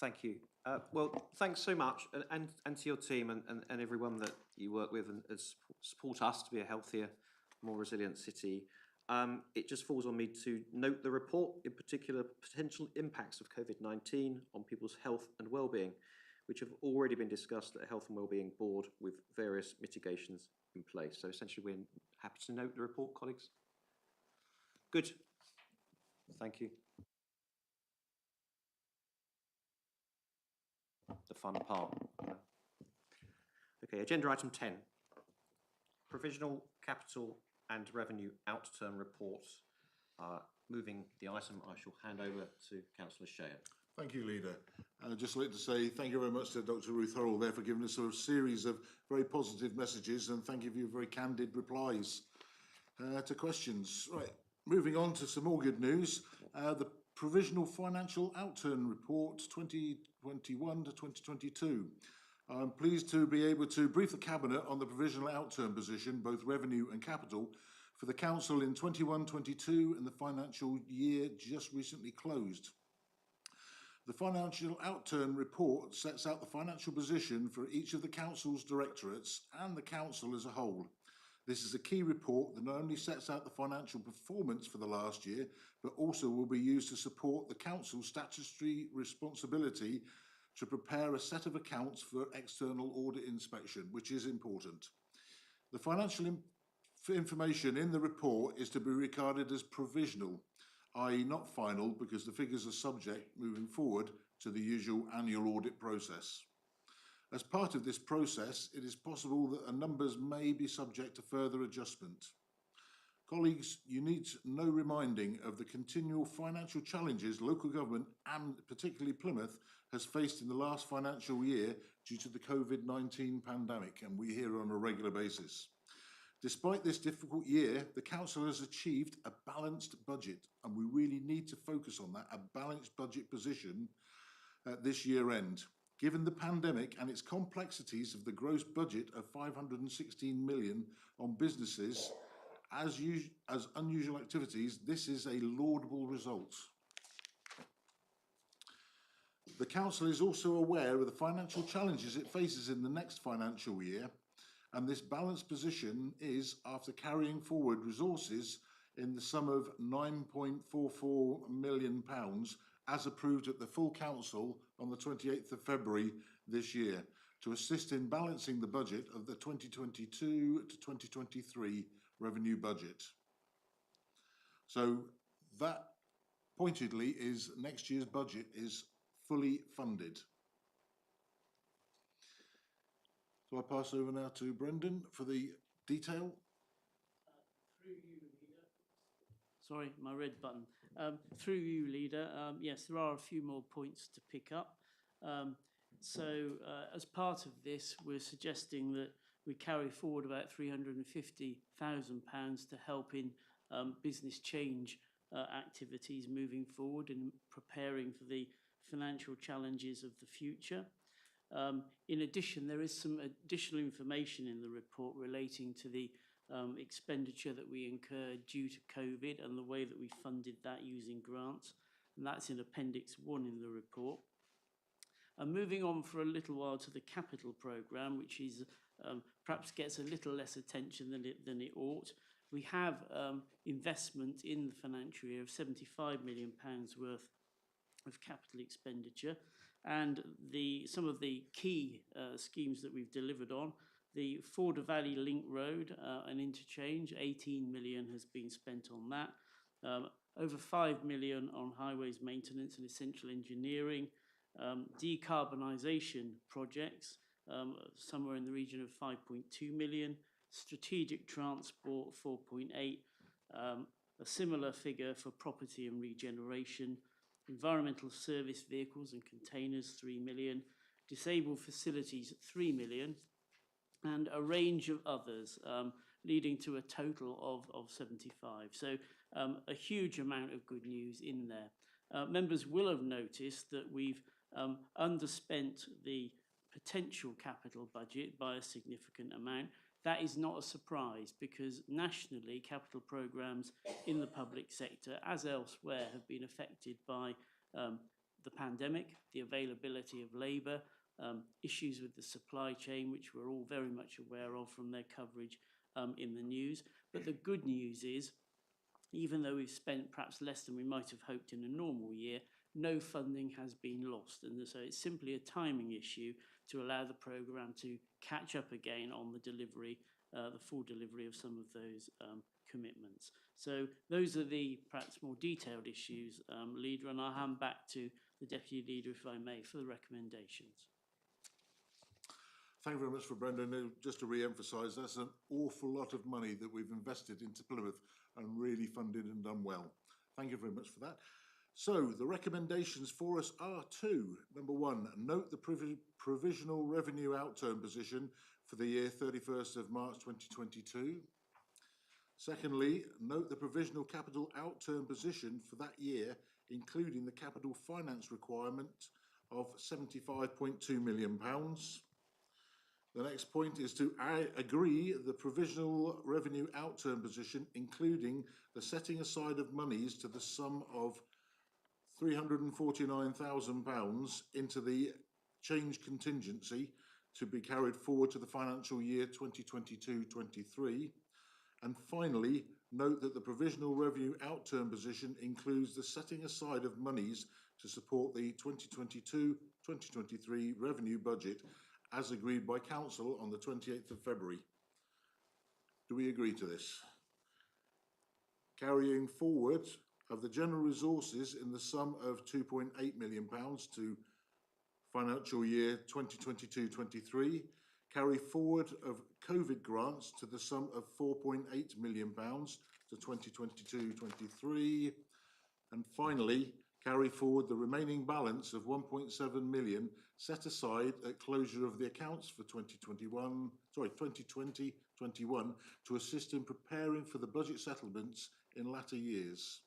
Thank you. Well, thanks so much, and to your team and everyone that you work with and support us to be a healthier, more resilient city. It just falls on me to note the report, in particular potential impacts of COVID-19 on people's health and well-being, which have already been discussed at a Health and Wellbeing Board with various mitigations in place. So essentially we're happy to note the report, colleagues. Good. Thank you. The fun part. Okay, agenda item 10. provisional capital and revenue outturn report. Moving the item, I shall hand over to Councillor Shea. Thank you, Leader. I'd just like to say thank you very much to Dr. Ruth Hurrell there for giving us a series of very positive messages, and thank you for your very candid replies to questions. Right, moving on to some more good news. The Provisional Financial Outturn Report 2021 to 2022. I'm pleased to be able to brief the Cabinet on the provisional outturn position, both revenue and capital, for the Council in 21-22 and the financial year just recently closed. The Financial Outturn Report sets out the financial position for each of the Council's directorates and the Council as a whole. This is a key report that not only sets out the financial performance for the last year, but also will be used to support the Council's statutory responsibility to prepare a set of accounts for external audit inspection, which is important. The financial information in the report is to be regarded as provisional, i.e. not final, because the figures are subject moving forward to the usual annual audit process. As part of this process, it is possible that the numbers may be subject to further adjustment. Colleagues, you need no reminding of the continual financial challenges local government, and particularly Plymouth, has faced in the last financial year due to the COVID-19 pandemic, and we hear on a regular basis. Despite this difficult year, the Council has achieved a balanced budget, and we really need to focus on that, a balanced budget position at this year end. Given the pandemic and its complexities of the gross budget of 516 million on businesses as unusual activities, this is a laudable result. The Council is also aware of the financial challenges it faces in the next financial year, and this balanced position is after carrying forward resources in the sum of £9.44 million as approved at the full Council on the 28th of February this year to assist in balancing the budget of the 2022 to 2023 revenue budget. So that pointedly is next year's budget is fully funded. So I pass over now to Brendan for the detail. Through you, Leader. Sorry, my red button. Through you, Leader. Yes, there are a few more points to pick up. As part of this, we're suggesting that we carry forward about £350,000 to help in business change activities moving forward and preparing for the financial challenges of the future. In addition, there is some additional information in the report relating to the expenditure that we incurred due to COVID and the way that we funded that using grants, and that's in Appendix 1 in the report. Moving on for a little while to the capital programme, which is perhaps gets a little less attention than it ought. We have investment in the financial year of £75 million worth of capital expenditure, and some of the key schemes that we've delivered on. The Forder Valley Link Road and interchange, 18 million has been spent on that. Over 5 million on highways maintenance and essential engineering. Decarbonisation projects, somewhere in the region of 5.2 million. Strategic transport, 4.8. A similar figure for property and regeneration. Environmental service vehicles and containers, 3 million. Disabled facilities, 3 million. And a range of others, leading to a total of 75. So a huge amount of good news in there. Members will have noticed that we've underspent the potential capital budget by a significant amount. That is not a surprise, because nationally capital programmes in the public sector, as elsewhere, have been affected by the pandemic, the availability of labour, issues with the supply chain, which we're all very much aware of from their coverage in the news. But the good news is, even though we've spent perhaps less than we might have hoped in a normal year, no funding has been lost. And so it's simply a timing issue to allow the programme to catch up again on the delivery, the full delivery of some of those commitments. So those are the perhaps more detailed issues, Leader, and I'll hand back to the Deputy Leader, if I may, for the recommendations. Thank you very much for Brendan. Just to re-emphasise, that's an awful lot of money that we've invested into Plymouth and really funded and done well. Thank you very much for that. So the recommendations for us are two. Number one, note the provisional revenue outturn position for the year 31st of March 2022. Secondly, note the provisional capital outturn position for that year, including the capital finance requirement of £75.2 million. The next point is to agree the provisional revenue outturn position, including the setting aside of monies to the sum of £349,000 into the change contingency to be carried forward to the financial year 2022-23. And finally, note that the provisional revenue outturn position includes the setting aside of monies to support the 2022-2023 revenue budget as agreed by Council on the 28th of February. Do we agree to this? Carrying forward of the general resources in the sum of £2.8 million to financial year 2022-23, carry forward of COVID grants to the sum of £4.8 million to 2022-23, and finally, carry forward the remaining balance of 1.7 million set aside at closure of the accounts for 2020-21 to assist in preparing for the budget settlements in latter years.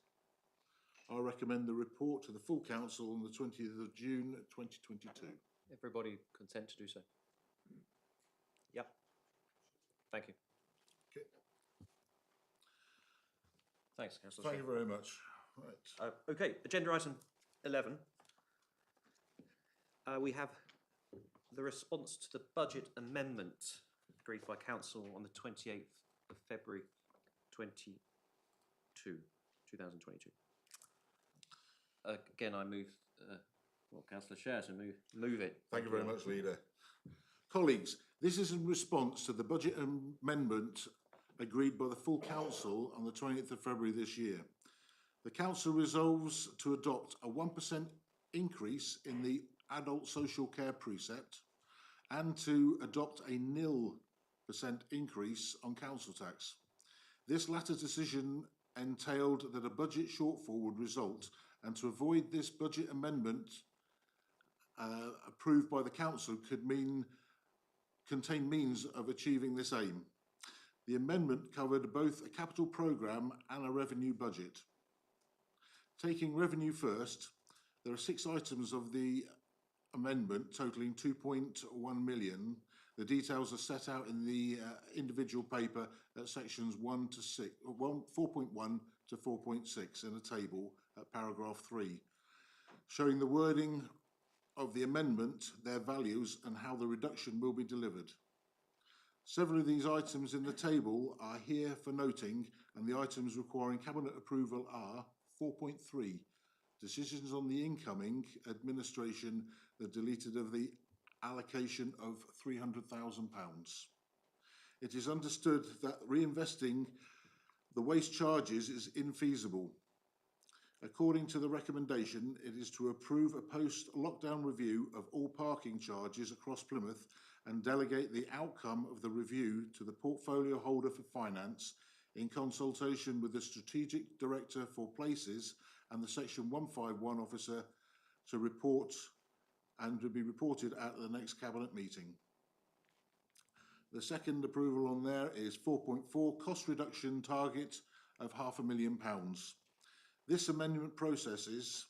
I recommend the report to the full council on the 20th of June 2022. Everybody content to do so? Yep. Thank you. Okay. Thanks, Councillor. Thank you very much. Right. Okay, agenda item 11. We have the response to the budget amendment agreed by Council on the 28th of February 2022. Again, I move, Councillor Sheraton, move it. Thank you very much, Leader. Colleagues, this is in response to the budget amendment agreed by the full Council on the 20th of February this year. The Council resolves to adopt a 1% increase in the adult social care precept and to adopt a 0% increase on council tax. This latter decision entailed that a budget shortfall would result, and to avoid this budget amendment approved by the Council could contain means of achieving this aim. The amendment covered both a capital programme and a revenue budget. Taking revenue first, there are 6 items of the amendment totalling 2.1 million. The details are set out in the individual paper at sections 4.1 to 4.6 in a table at paragraph 3, showing the wording of the amendment, their values and how the reduction will be delivered. Several of these items in the table are here for noting, and the items requiring Cabinet approval are 4.3, decisions on the incoming administration, the deleted of the allocation of £300,000. It is understood that reinvesting the waste charges is infeasible. According to the recommendation, it is to approve a post-lockdown review of all parking charges across Plymouth and delegate the outcome of the review to the portfolio holder for finance in consultation with the Strategic Director for Places and the Section 151 officer to report and to be reported at the next Cabinet meeting. The second approval on there is 4.4, cost reduction target of £500,000. This amendment processes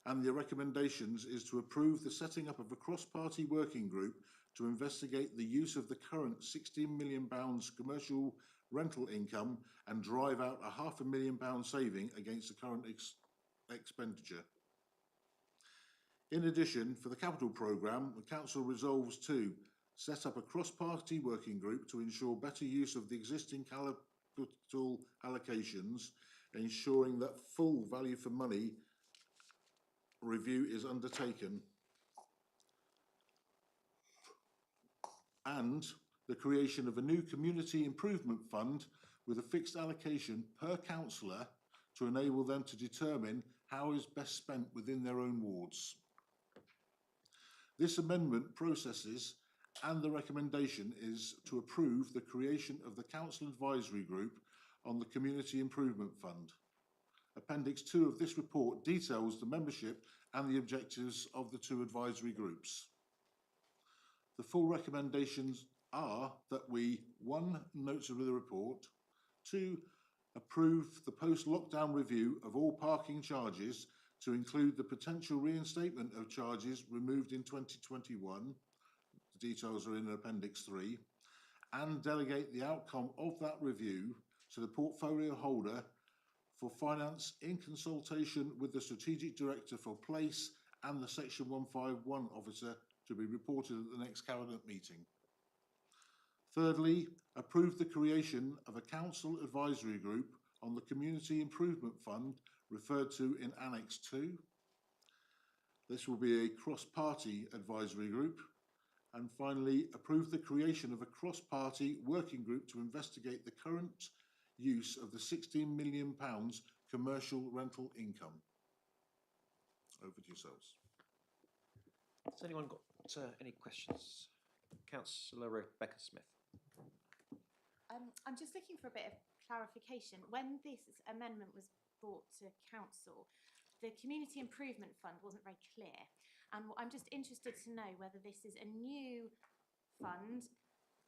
and the recommendations is to approve the setting up of a cross-party working group to investigate the use of the current £16 million commercial rental income and drive out a £500,000 saving against the current expenditure. In addition, for the capital programme, the Council resolves to set up a cross-party working group to ensure better use of the existing capital allocations, ensuring that full value for money review is undertaken, and the creation of a new community improvement fund with a fixed allocation per councillor to enable them to determine how is best spent within their own wards. This amendment processes and the recommendation is to approve the creation of the Council Advisory Group on the Community Improvement Fund. Appendix 2 of this report details the membership and the objectives of the two advisory groups. The full recommendations are that we, 1, note of the report, 2, approve the post-lockdown review of all parking charges to include the potential reinstatement of charges removed in 2021. The details are in Appendix 3, and delegate the outcome of that review to the portfolio holder for finance in consultation with the Strategic Director for Place and the Section 151 officer to be reported at the next Cabinet meeting. Thirdly, approve the creation of a Council Advisory Group on the Community Improvement Fund referred to in Annex 2. This will be a cross-party advisory group. And finally, approve the creation of a cross-party working group to investigate the current use of the £16 million commercial rental income. Over to yourselves. Has anyone got any questions? Councillor Rebecca Smith. I'm just looking for a bit of clarification. When this amendment was brought to council, the Community Improvement Fund wasn't very clear. And I'm just interested to know whether this is a new fund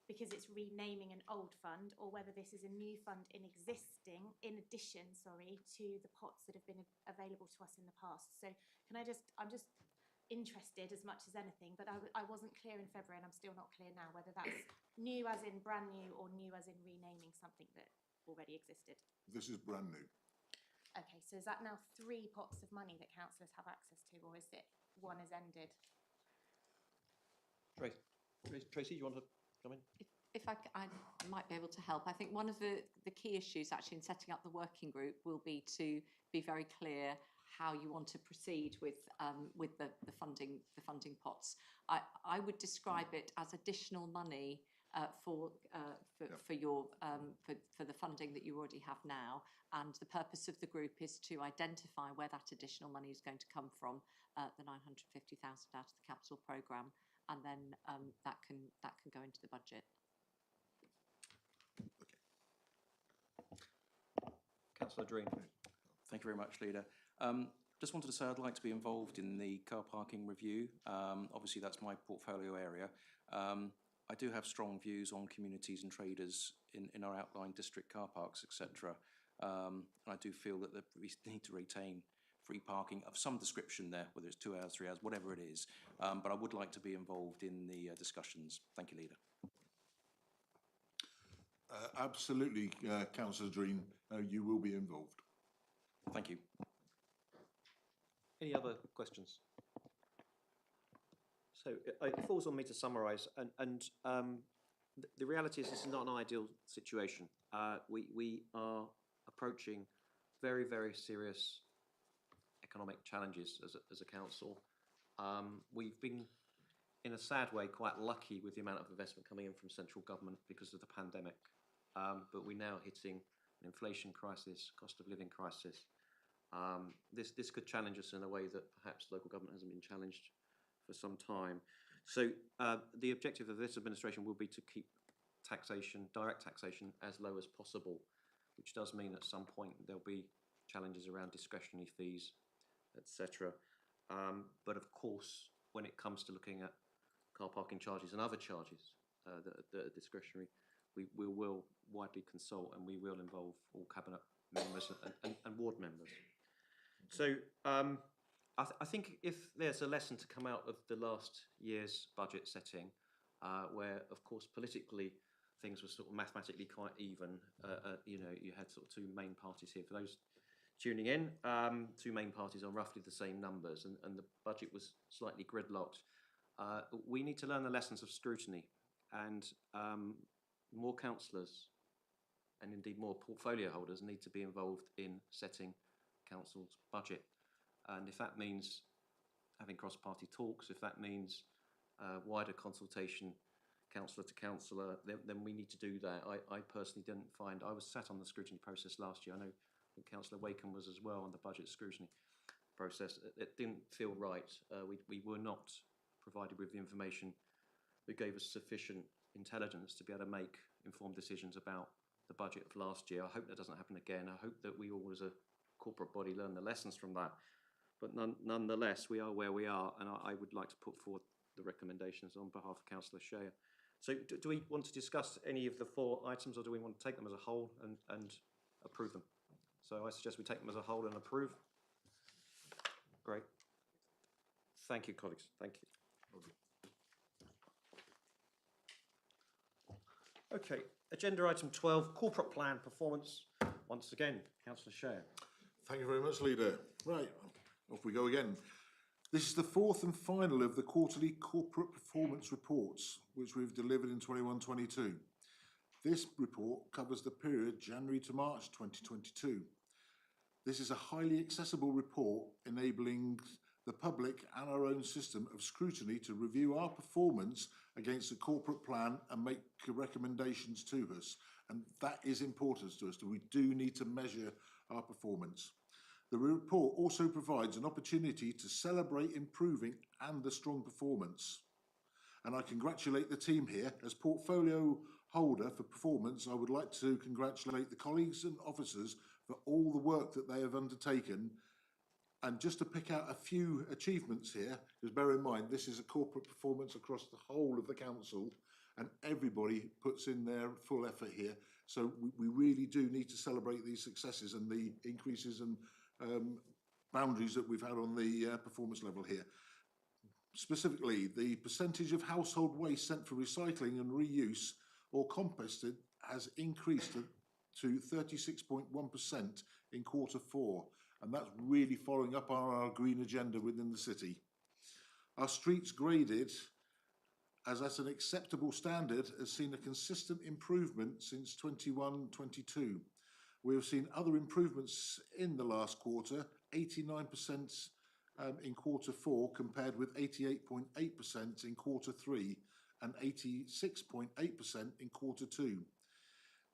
because it's renaming an old fund, or whether this is a new fund in addition, to the pots that have been available to us in the past. So I'm just interested as much as anything, but I wasn't clear in February, and I'm still not clear now whether that's new as in brand new or new as in renaming something that already existed. This is brand new. Okay, so is that now 3 pots of money that councillors have access to, or is it one has ended? Tracy, you want to come in? If I might be able to help. I think one of the key issues actually in setting up the working group will be to be very clear how you want to proceed with the funding pots. I would describe it as additional money for the funding that you already have now, and the purpose of the group is to identify where that additional money is going to come from, the 950,000 out of the capital programme, and then that can go into the budget. Councillor Dream. Thank you very much, Leader. Just wanted to say I'd like to be involved in the car parking review. Obviously, that's my portfolio area. I do have strong views on communities and traders in our outlying district car parks, etc. And I do feel that we need to retain free parking of some description there, whether it's 2 hours, 3 hours, whatever it is. But I would like to be involved in the discussions. Thank you, Leader. Absolutely, Councillor Dream, you will be involved. Thank you. Any other questions? So it falls on me to summarise, and the reality is this is not an ideal situation. We are approaching very, very serious economic challenges as a council. We've been, in a sad way, quite lucky with the amount of investment coming in from central government because of the pandemic. But we're now hitting an inflation crisis, cost of living crisis. This could challenge us in a way that perhaps local government hasn't been challenged for some time. So the objective of this administration will be to keep taxation, direct taxation, as low as possible, which does mean at some point there'll be challenges around discretionary fees, etc. But of course, when it comes to looking at car parking charges and other charges that are discretionary, we will widely consult, and we will involve all cabinet members and ward members. So I think if there's a lesson to come out of the last year's budget setting, where of course politically things were sort of mathematically quite even, you had sort of 2 main parties here. For those tuning in, 2 main parties on roughly the same numbers, and the budget was slightly gridlocked. We need to learn the lessons of scrutiny, and more councillors and indeed more portfolio holders need to be involved in setting council's budget. And if that means having cross-party talks, if that means wider consultation, councillor to councillor, then we need to do that. I personally didn't find, I was sat on the scrutiny process last year. I know Councillor Wakeham was as well on the budget scrutiny process. It didn't feel right. We were not provided with the information who gave us sufficient intelligence to be able to make informed decisions about the budget of last year. I hope that doesn't happen again. I hope that we all as a corporate body learn the lessons from that. But nonetheless, we are where we are, and I would like to put forward the recommendations on behalf of Councillor Shea. So do we want to discuss any of the 4 items, or do we want to take them as a whole and approve them? So I suggest we take them as a whole and approve. Great. Thank you, colleagues. Thank you. Okay, agenda item 12, corporate plan performance. Once again, Councillor Shea. Thank you very much, Leader. Right, off we go again. This is the 4th and final of the quarterly corporate performance reports, which we've delivered in 21-22. This report covers the period January to March 2022. This is a highly accessible report enabling the public and our own system of scrutiny to review our performance against the corporate plan and make recommendations to us. And that is important to us, that we do need to measure our performance. The report also provides an opportunity to celebrate improving and the strong performance. And I congratulate the team here. As portfolio holder for performance, I would like to congratulate the colleagues and officers for all the work that they have undertaken. And just to pick out a few achievements here, because bear in mind, this is a corporate performance across the whole of the council, and everybody puts in their full effort here. So we really do need to celebrate these successes and the increases and boundaries that we've had on the performance level here. Specifically, the percentage of household waste sent for recycling and reuse or composted has increased to 36.1% in Q4, and that's really following up on our green agenda within the city. Our streets graded as at an acceptable standard has seen a consistent improvement since 21-22. We have seen other improvements in the last quarter, 89% in Q4 compared with 88.8% in Q3 and 86.8% in Q2.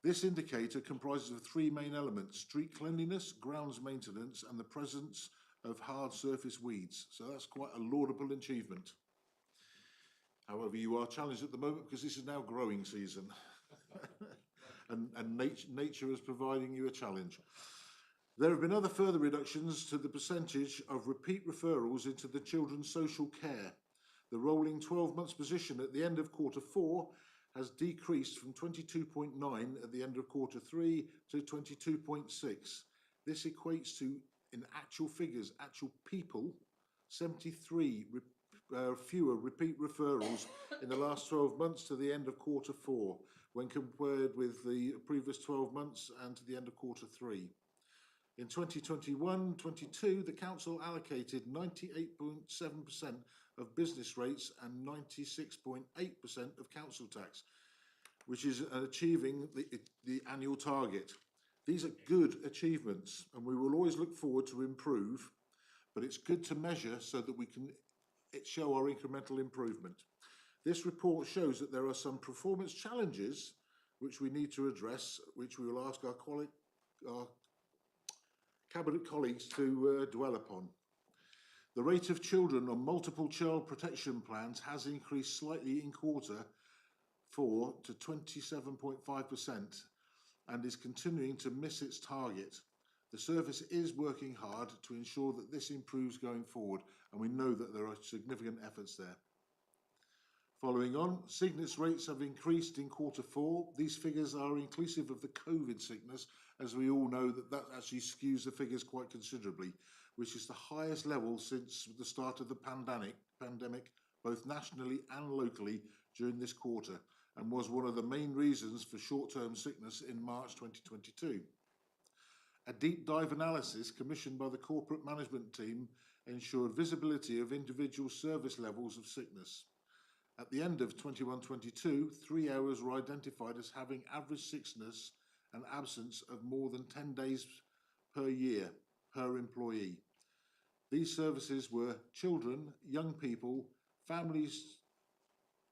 This indicator comprises of 3 main elements: street cleanliness, grounds maintenance, and the presence of hard surface weeds. So that's quite a laudable achievement. However, you are challenged at the moment because this is now growing season. and nature is providing you a challenge. There have been other further reductions to the percentage of repeat referrals into the children's social care. The rolling 12 months position at the end of Q4 has decreased from 22.9 at the end of Q3 to 22.6. This equates to, in actual figures, actual people, 73 fewer repeat referrals in the last 12 months to the end of Q4 when compared with the previous 12 months and to the end of Q3. In 2021-22, the council allocated 98.7% of business rates and 96.8% of council tax, which is achieving the annual target. These are good achievements, and we will always look forward to improve, but it's good to measure so that we can show our incremental improvement. This report shows that there are some performance challenges which we need to address, which we will ask our cabinet colleagues to dwell upon. The rate of children on multiple child protection plans has increased slightly in Q4 to 27.5% and is continuing to miss its target. The service is working hard to ensure that this improves going forward, and we know that there are significant efforts there. Following on, sickness rates have increased in Q4. These figures are inclusive of the COVID sickness, as we all know that actually skews the figures quite considerably, which is the highest level since the start of the pandemic, both nationally and locally during this quarter, and was one of the main reasons for short-term sickness in March 2022. A deep dive analysis commissioned by the corporate management team ensured visibility of individual service levels of sickness. At the end of 21-22, 3 hours were identified as having average sickness and absence of more than 10 days per year per employee. These services were children, young people, families,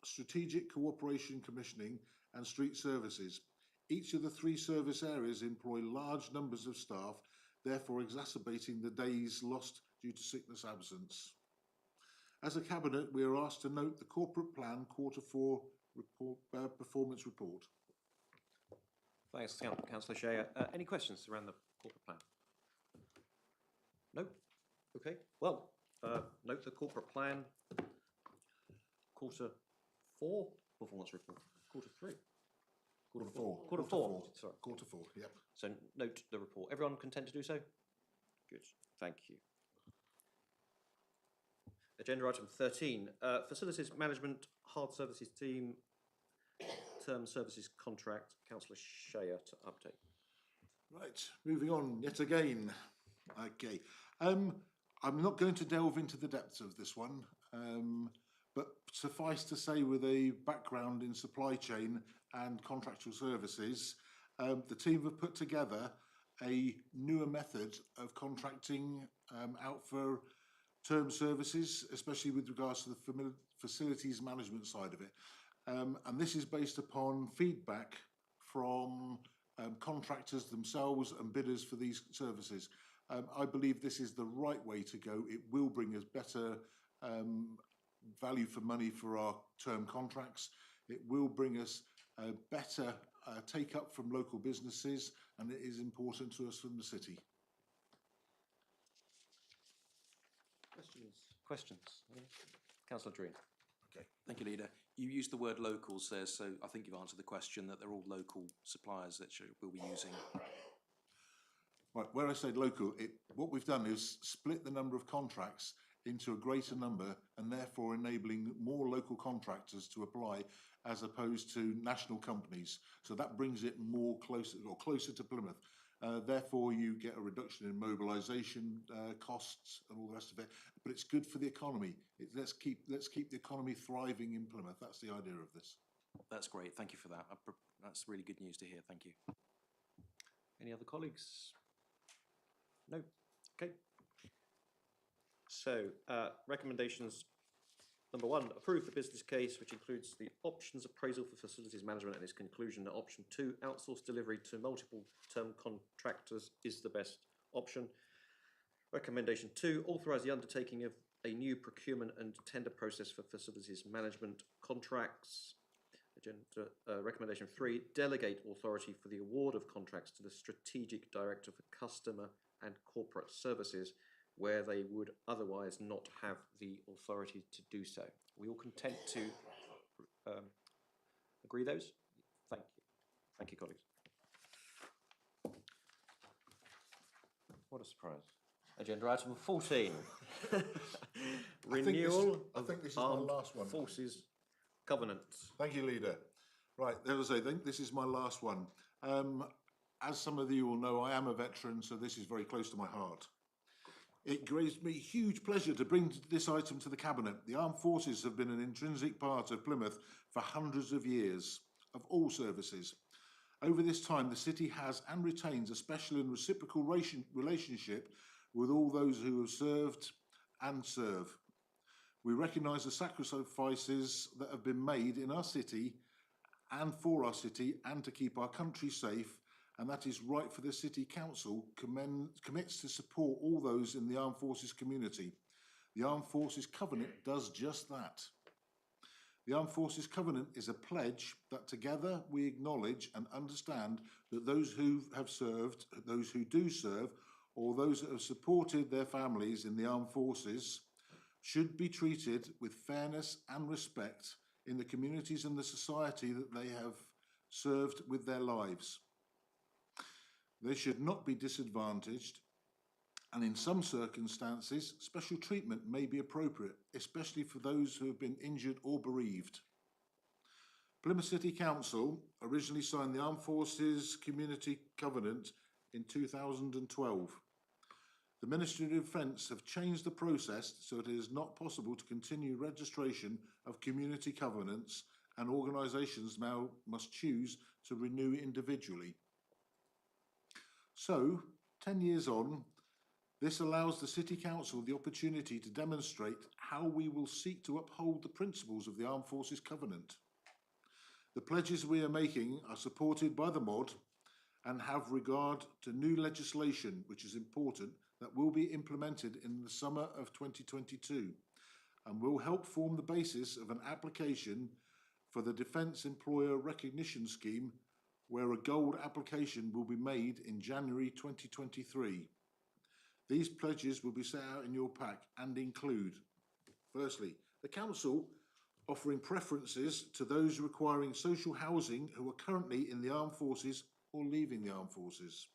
strategic cooperation commissioning, and street services. Each of the 3 service areas employ large numbers of staff, therefore exacerbating the days lost due to sickness absence. As a Cabinet, we are asked to note the corporate plan Q4 report, performance report. Thanks, Councillor Shea. Any questions around the corporate plan? No? Okay. Well, note the corporate plan Q4 performance report. Q3. Q4. Sorry. Q4, yep. So note the report. Everyone content to do so? Good. Thank you. Agenda item 13. Facilities Management Hard Services Team Term Services Contract. Councillor Shea to update. Right, moving on yet again. Okay. I'm not going to delve into the depths of this one, but suffice to say, with a background in supply chain and contractual services, the team have put together a newer method of contracting out for term services, especially with regards to the facilities management side of it. And this is based upon feedback from contractors themselves and bidders for these services. I believe this is the right way to go. It will bring us better value for money for our term contracts. It will bring us better take up from local businesses, and it is important to us from the city. Questions? Councillor Dreen. Okay, thank you, Leader. You used the word locals there, so I think you've answered the question that they're all local suppliers that we'll be using. Right, where I said local, what we've done is split the number of contracts into a greater number, and therefore enabling more local contractors to apply as opposed to national companies. So that brings it more closer to Plymouth. Therefore, you get a reduction in mobilisation costs and all the rest of it. But it's good for the economy. Let's keep the economy thriving in Plymouth. That's the idea of this. That's great. Thank you for that. That's really good news to hear. Thank you. Any other colleagues? No. Okay. So, recommendations. Number 1, approve the business case, which includes the options appraisal for facilities management and its conclusion that option 2, outsource delivery to multiple term contractors, is the best option. Recommendation 2, authorise the undertaking of a new procurement and tender process for facilities management contracts. Agenda, recommendation 3, delegate authority for the award of contracts to the Strategic Director for Customer and Corporate Services, where they would otherwise not have the authority to do so. We all content to agree those? Thank you. Thank you, colleagues. What a surprise. Agenda item 14. Renewal I think this is my last one. Forces Covenants. Thank you, Leader. Right, as I say, I think this is my last one. As some of you will know, I am a veteran, so this is very close to my heart. It gives me huge pleasure to bring this item to the Cabinet. The Armed Forces have been an intrinsic part of Plymouth for hundreds of years, of all services. Over this time, the city has and retains a special and reciprocal relationship with all those who have served and serve. We recognise the sacrifices that have been made in our city and for our city and to keep our country safe, and that is right for the City Council commits to support all those in the Armed Forces community. The Armed Forces Covenant does just that. The Armed Forces Covenant is a pledge that together we acknowledge and understand that those who have served, those who do serve, or those that have supported their families in the Armed Forces should be treated with fairness and respect in the communities and the society that they have served with their lives. They should not be disadvantaged, and in some circumstances, special treatment may be appropriate, especially for those who have been injured or bereaved. Plymouth City Council originally signed the Armed Forces Community Covenant in 2012. The Ministry of Defence have changed the process so it is not possible to continue registration of community covenants, and organisations now must choose to renew individually. So, 10 years on, this allows the City Council the opportunity to demonstrate how we will seek to uphold the principles of the Armed Forces Covenant. The pledges we are making are supported by the MOD and have regard to new legislation, which is important, that will be implemented in the summer of 2022. and will help form the basis of an application for the Defence Employer Recognition Scheme, where a gold application will be made in January 2023. These pledges will be set out in your pack and include, firstly, the Council offering preferences to those requiring social housing who are currently in the armed forces or leaving the armed forces.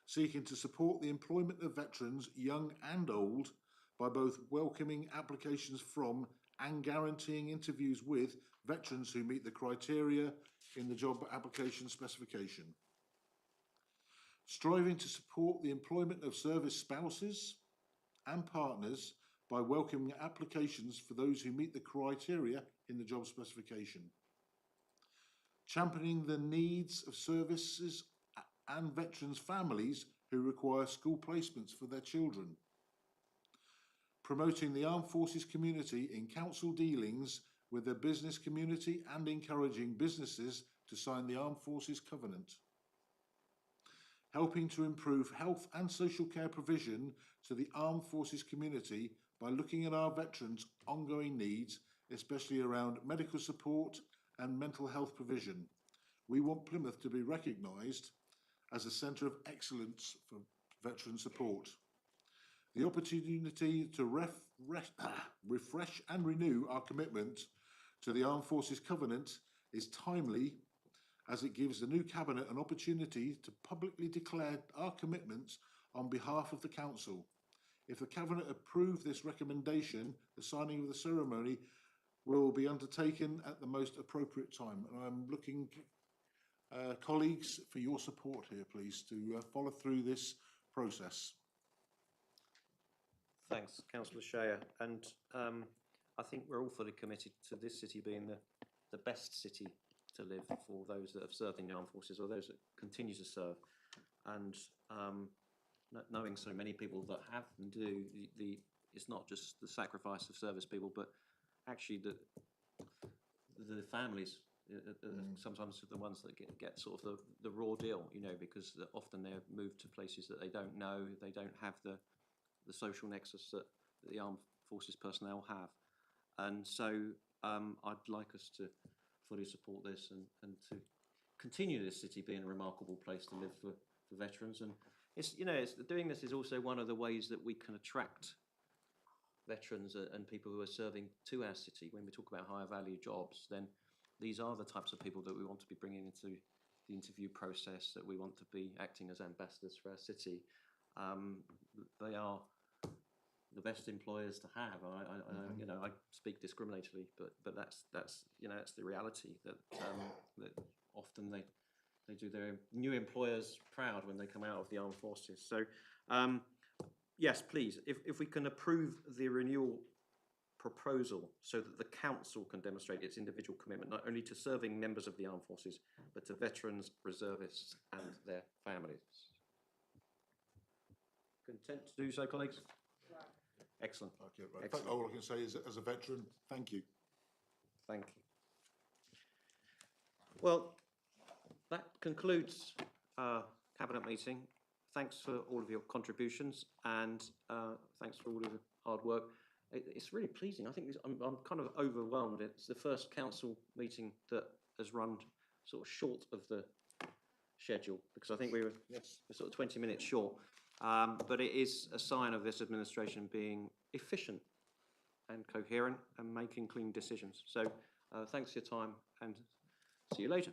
Seeking to support the employment of veterans, young and old, by both welcoming applications from and guaranteeing interviews with veterans who meet the criteria in the job application specification. Striving to support the employment of service spouses and partners by welcoming applications for those who meet the criteria in the job specification. Championing the needs of services and veterans' families who require school placements for their children. Promoting the armed forces community in council dealings with the business community and encouraging businesses to sign the Armed Forces Covenant. Helping to improve health and social care provision to the armed forces community by looking at our veterans' ongoing needs, especially around medical support and mental health provision. We want Plymouth to be recognised as a centre of excellence for veteran support. The opportunity to refresh and renew our commitment to the Armed Forces Covenant is timely, as it gives the new Cabinet an opportunity to publicly declare our commitments on behalf of the Council. If the Cabinet approve this recommendation, the signing of the ceremony will be undertaken at the most appropriate time. And I'm looking, colleagues, for your support here, please, to follow through this process. Thanks, Councillor Shea. And I think we're all fully committed to this city being the best city to live for those that have served in the armed forces or those that continue to serve. And knowing so many people that have and do, it's not just the sacrifice of service people, but actually the families sometimes are the ones that get sort of the raw deal, you know, because often they're moved to places that they don't know, they don't have the social nexus that the armed forces personnel have. And so I'd like us to fully support this and to continue this city being a remarkable place to live for veterans. And it's, you know, doing this is also one of the ways that we can attract veterans and people who are serving to our city. When we talk about higher value jobs, then these are the types of people that we want to be bringing into the interview process, that we want to be acting as ambassadors for our city. They are the best employers to have. You know, I speak discriminatorily, but that's you know, that's the reality, that often they do their new employers proud when they come out of the armed forces. So yes, please, if we can approve the renewal proposal so that the council can demonstrate its individual commitment not only to serving members of the armed forces but to veterans, reservists and their families. Content to do so, colleagues? Excellent. Okay, right. Excellent. All I can say is, as a veteran, thank you. Thank you. Well, that concludes our Cabinet meeting. Thanks for all of your contributions, and thanks for all of the hard work. It's really pleasing. I think I'm kind of overwhelmed. It's the first council meeting that has run sort of short of the schedule, because I think we're sort of 20 minutes short. But it is a sign of this administration being efficient and coherent and making clean decisions. So thanks for your time, and see you later.